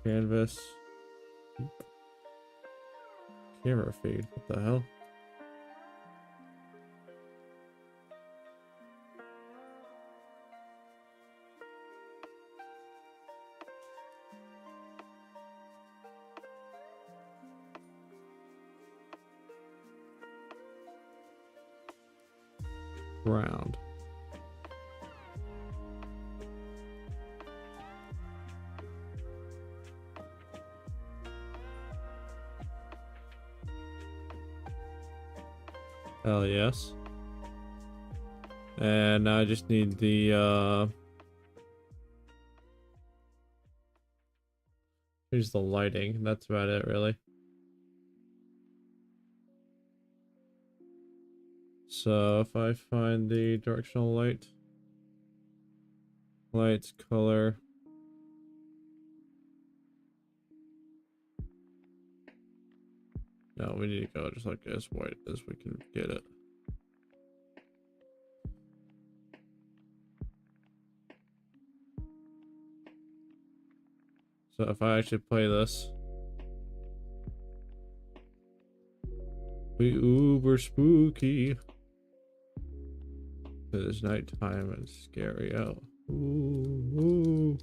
Canvas. Camera feed. What the hell? Round. Hell yes. And now I just need the here's the lighting. That's about it really. So if I find the directional light, lights, color. No, we need to go just like as white as we can get it. So if I actually play this, we uber spooky. It is nighttime and scary out. Ooh, ooh.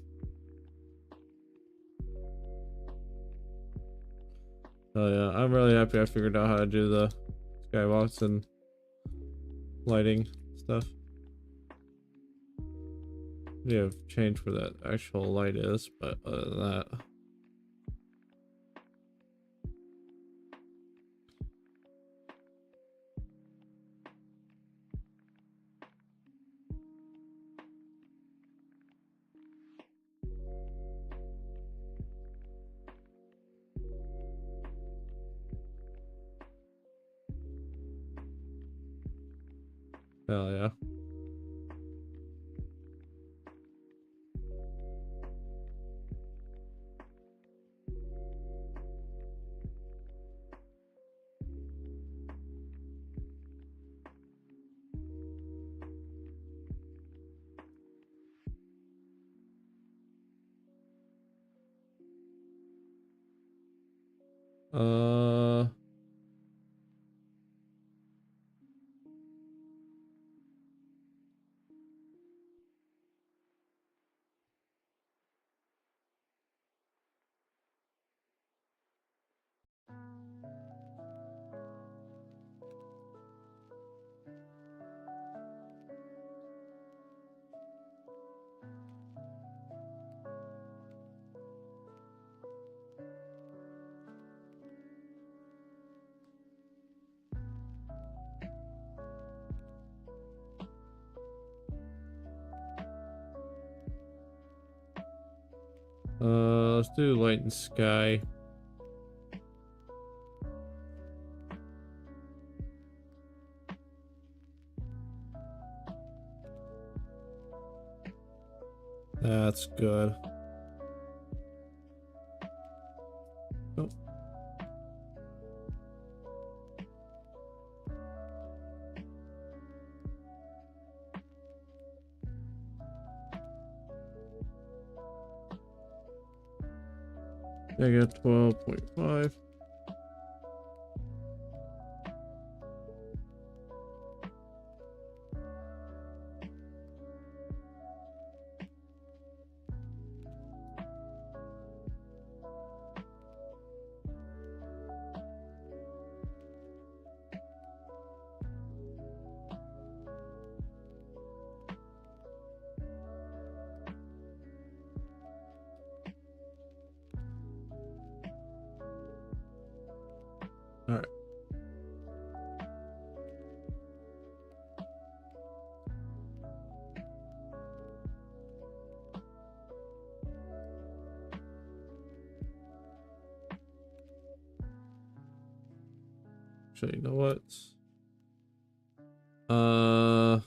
Oh yeah, I'm really happy I figured out how to do the skywalks and lighting stuff. We have changed where that actual light is, but other than that. Hell yeah. Uh, let's do light and sky. That's good. Oh. Negative 12.5. Actually, you know what? Uh,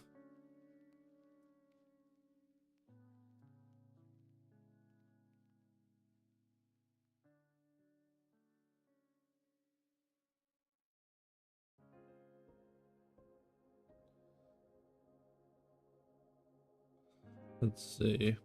let's see.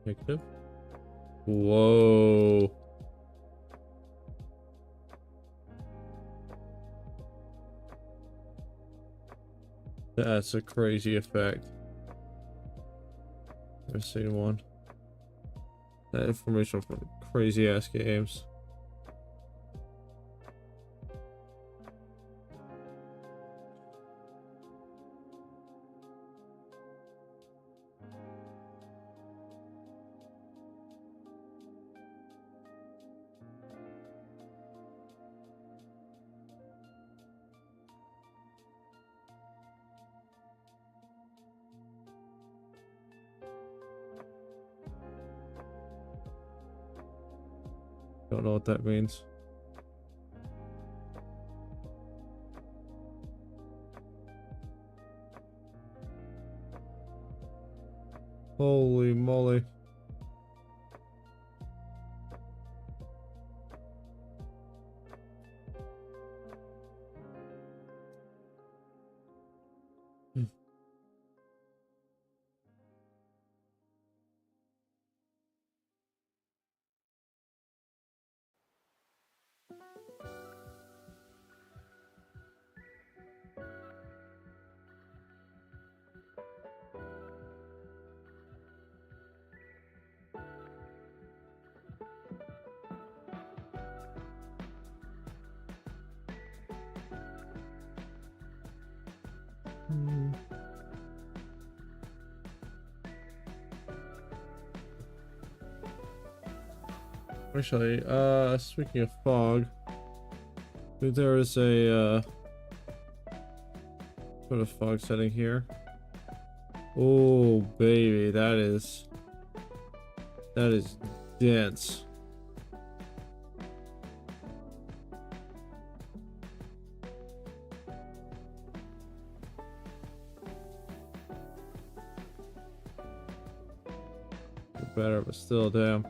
Negative. Whoa. That's a crazy effect. I've seen one. That information from crazy ass games. Don't know what that means. Holy moly. Actually, speaking of fog, there is a sort of fog setting here. Oh baby, that is dense. Better, but still, damn.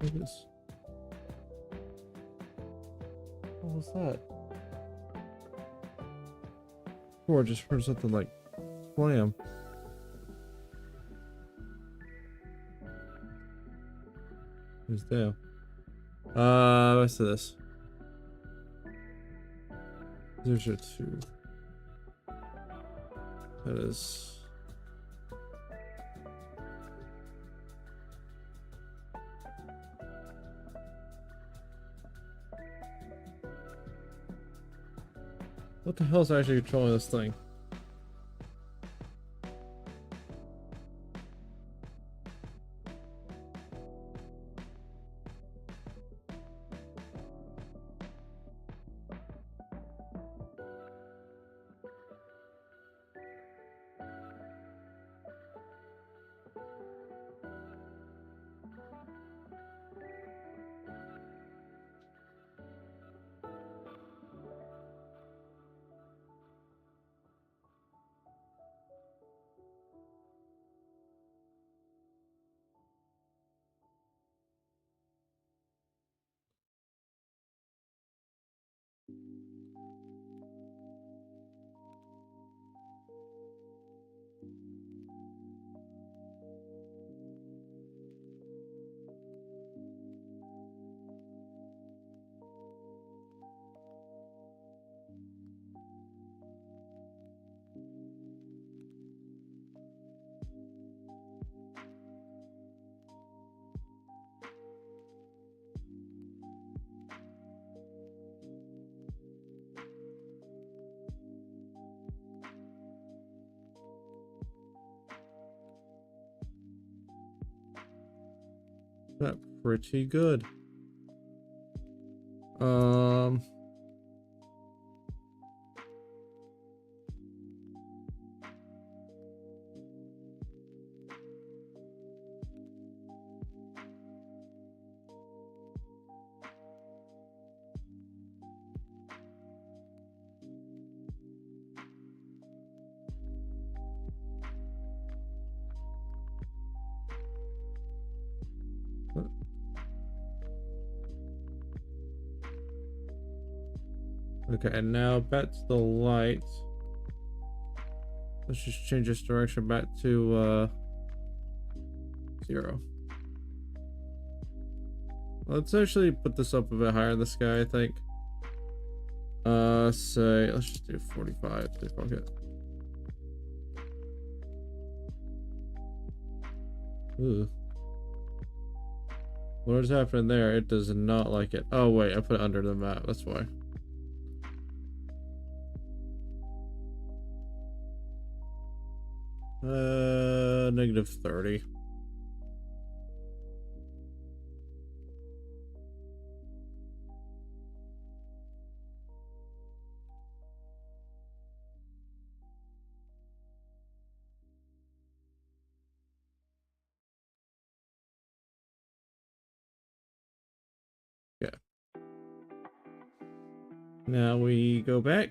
What is? What was that? Or I just heard something like slam. Who's there? What's this? There's your two. That is. What the hell is actually controlling this thing? That pretty good. Okay, and now back to the light. Let's just change this direction back to 0. Let's actually put this up a bit higher in the sky, I think. Say, let's just do 45. Fuck it. Ooh. What is happening there? It does not like it. Oh wait, I put it under the map, that's why. -30. Yeah. Now we go back.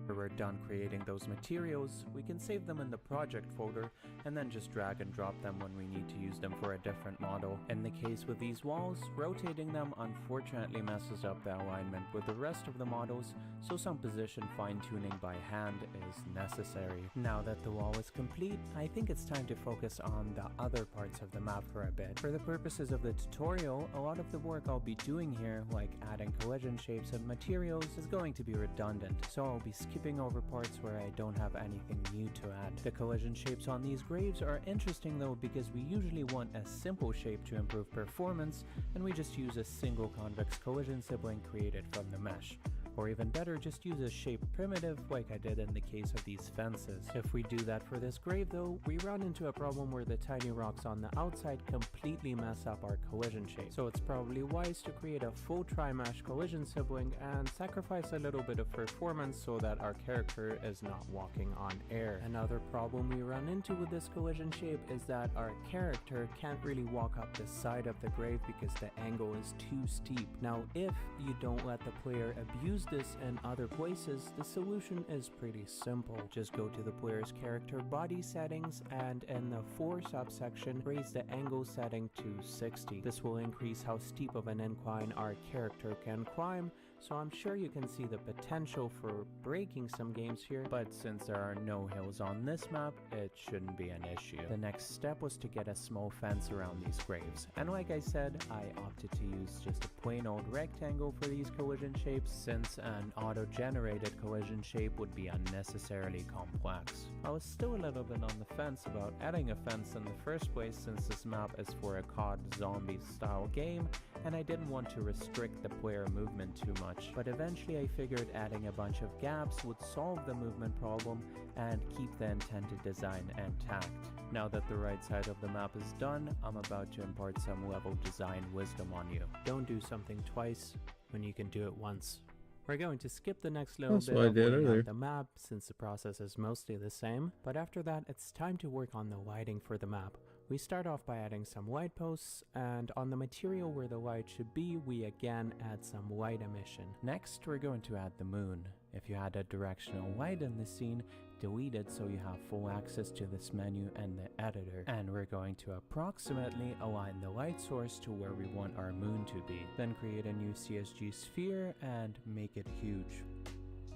After we're done creating those materials, we can save them in the project folder and then just drag and drop them when we need to use them for a different model. In the case with these walls, rotating them unfortunately messes up the alignment with the rest of the models, so some position fine-tuning by hand is necessary. Now that the wall is complete, I think it's time to focus on the other parts of the map for a bit. For the purposes of the tutorial, a lot of the work I'll be doing here, like adding collision shapes and materials, is going to be redundant, so I'll be skipping over parts where I don't have anything new to add. The collision shapes on these graves are interesting though, because we usually want a simple shape to improve performance, and we just use a single convex collision sibling created from the mesh. Or even better, just use a shape primitive like I did in the case of these fences. If we do that for this grave though, we run into a problem where the tiny rocks on the outside completely mess up our collision shape. So it's probably wise to create a full tri-mesh collision sibling and sacrifice a little bit of performance so that our character is not walking on air. Another problem we run into with this collision shape is that our character can't really walk up the side of the grave because the angle is too steep. Now if you don't let the player abuse this in other places, the solution is pretty simple. Just go to the player's character body settings and in the 4 subsection, raise the angle setting to 60. This will increase how steep of an incline our character can climb, so I'm sure you can see the potential for breaking some games here, but since there are no hills on this map, it shouldn't be an issue. The next step was to get a small fence around these graves, and like I said, I opted to use just a plain old rectangle for these collision shapes, since an auto-generated collision shape would be unnecessarily complex. I was still a little bit on the fence about adding a fence in the first place, since this map is for a COD zombie style game, and I didn't want to restrict the player movement too much. But eventually I figured adding a bunch of gaps would solve the movement problem and keep the intended design intact. Now that the right side of the map is done, I'm about to impart some level design wisdom on you. Don't do something twice when you can do it once. We're going to skip the next little That's bit what I of did laying earlier. out the map, since the process is mostly the same, but after that it's time to work on the lighting for the map. We start off by adding some light posts, and on the material where the light should be, we again add some light emission. Next, we're going to add the moon. If you had a directional light in the scene, delete it so you have full access to this menu and the editor. And we're going to approximately align the light source to where we want our moon to be. Then create a new CSG sphere and make it huge.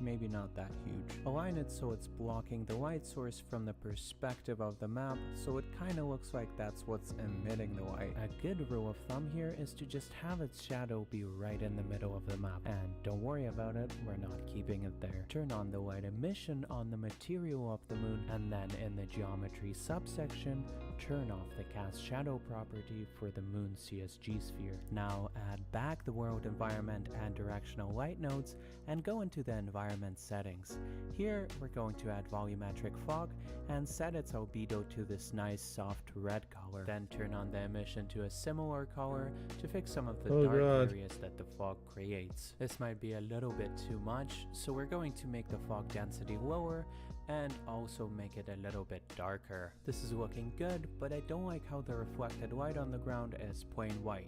Maybe not that huge. Align it so it's blocking the light source from the perspective of the map, so it kind of looks like that's what's emitting the light. A good rule of thumb here is to just have its shadow be right in the middle of the map. And don't worry about it, we're not keeping it there. Turn on the light emission on the material of the moon, and then in the geometry subsection, turn off the cast shadow property for the moon CSG sphere. Now add back the world environment and directional light nodes and go into the environment settings. Here we're going to add volumetric fog and set its albedo to this nice soft red color. Then turn on the emission to a similar color to fix some of the dark areas that the fog creates. This might be a little bit too much, so we're going to make the fog density lower and also make it a little bit darker. This is looking good, but I don't like how the reflected light on the ground is plain white.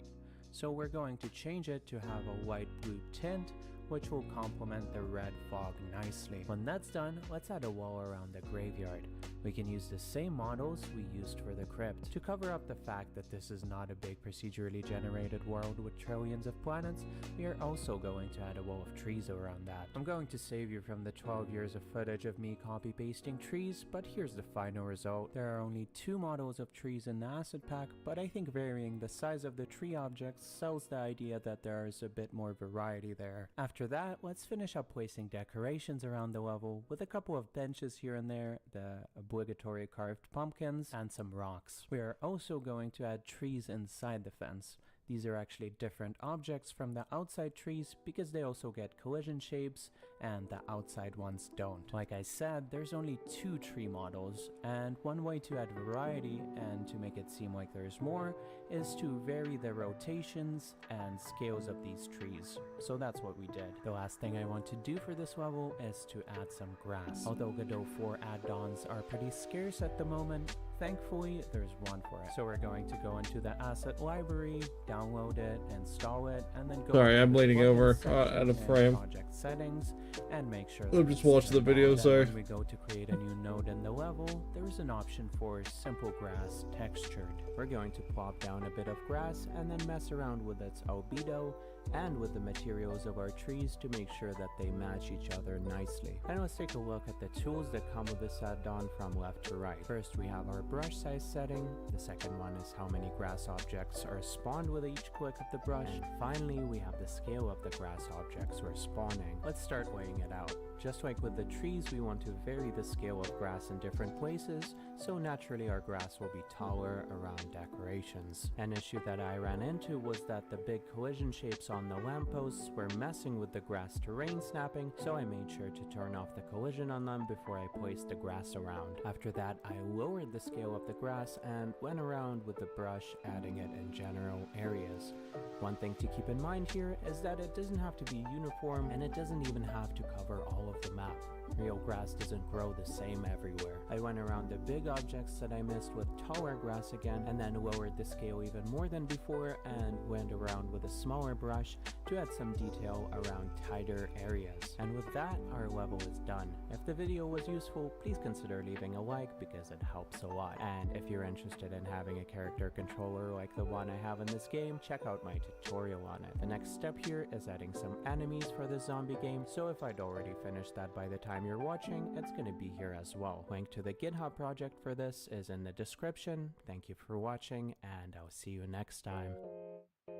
So we're going to change it to have a light blue tint, which will complement the red fog nicely. When that's done, let's add a wall around the graveyard. We can use the same models we used for the crypt. To cover up the fact that this is not a big procedurally generated world with trillions of planets, we are also going to add a wall of trees around that. I'm going to save you from the 12 years of footage of me copy pasting trees, but here's the final result. There are only 2 models of trees in the asset pack, but I think varying the size of the tree objects sells the idea that there is a bit more variety there. After that, let's finish up placing decorations around the level with a couple of benches here and there, the obligatory carved pumpkins, and some rocks. We are also going to add trees inside the fence. These are actually different objects from the outside trees because they also get collision shapes and the outside ones don't. Like I said, there's only 2 tree models, and one way to add variety and to make it seem like there's more is to vary the rotations and scales of these trees. So that's what we did. The last thing I want to do for this level is to add some grass. Although Godot 4 add-ons are pretty scarce at the moment, thankfully there's one for it. So we're going to go into the asset library, download it, install it, and then go Sorry, I'm leaning over out of frame. Project settings and make sure I'm just watching the video, sorry. When we go to create a new node in the level, there is an option for simple grass textured. We're going to plop down a bit of grass and then mess around with its albedo and with the materials of our trees to make sure that they match each other nicely. And let's take a look at the tools that come with this add-on from left to right. First, we have our brush size setting. The second one is how many grass objects are spawned with each click of the brush. And finally, we have the scale of the grass objects we're spawning. Let's start weighing it out. Just like with the trees, we want to vary the scale of grass in different places, so naturally our grass will be taller around decorations. An issue that I ran into was that the big collision shapes on the lampposts were messing with the grass terrain snapping, so I made sure to turn off the collision on them before I placed the grass around. After that, I lowered the scale of the grass and went around with the brush, adding it in general areas. One thing to keep in mind here is that it doesn't have to be uniform, and it doesn't even have to cover all of the map. Real grass doesn't grow the same everywhere. I went around the big objects that I missed with taller grass again, and then lowered the scale even more than before and went around with a smaller brush to add some detail around tighter areas. And with that, our level is done. If the video was useful, please consider leaving a like because it helps a lot. And if you're interested in having a character controller like the one I have in this game, check out my tutorial on it. The next step here is adding some enemies for the zombie game, so if I'd already finished that by the time you're watching, it's going to be here as well. Link to the GitHub project for this is in the description. Thank you for watching, and I'll see you next time.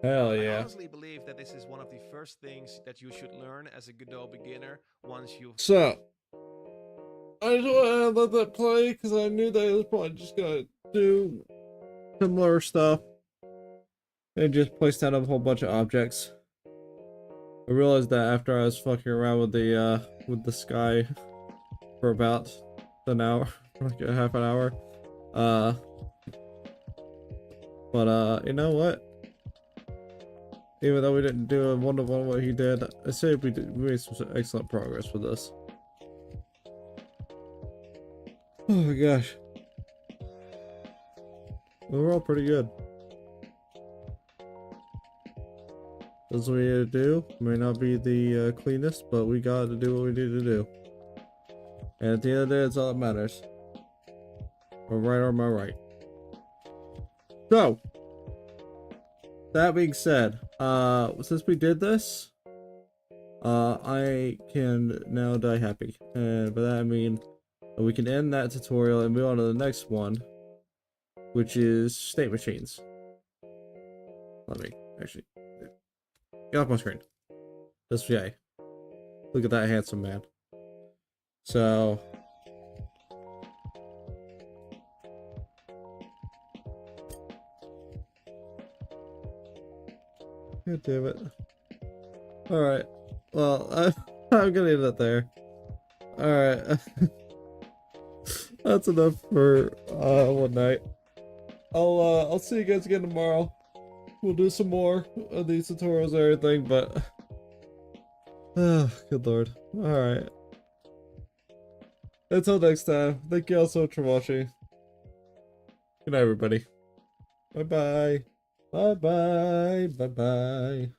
Hell yeah. I honestly believe that this is one of the first things that you should learn as a Godot beginner once you've... So, I just want to let that play because I knew that it was probably just going to do similar stuff and just place down a whole bunch of objects. I realized that after I was fucking around with the sky for about an hour, like a half an hour. But you know what? Even though we didn't do a one-to-one what he did, I say we made some excellent progress with this. Oh my gosh. We're all pretty good. This is what we need to do. May not be the cleanest, but we got to do what we need to do. And at the end of the day, it's all that matters. Am I right or am I right? So, that being said, since we did this, I can now die happy. And by that I mean, we can end that tutorial and move on to the next one, which is state machines. Let me actually get off my screen. This guy. Look at that handsome man. So God damn it. Alright. Well, I'm gonna end it there. Alright. That's enough for one night. I'll see you guys again tomorrow. We'll do some more of these tutorials and everything, but oh, good lord. Alright. Until next time, thank you all so much for watching. Good night, everybody. Bye bye. Bye bye. Bye bye.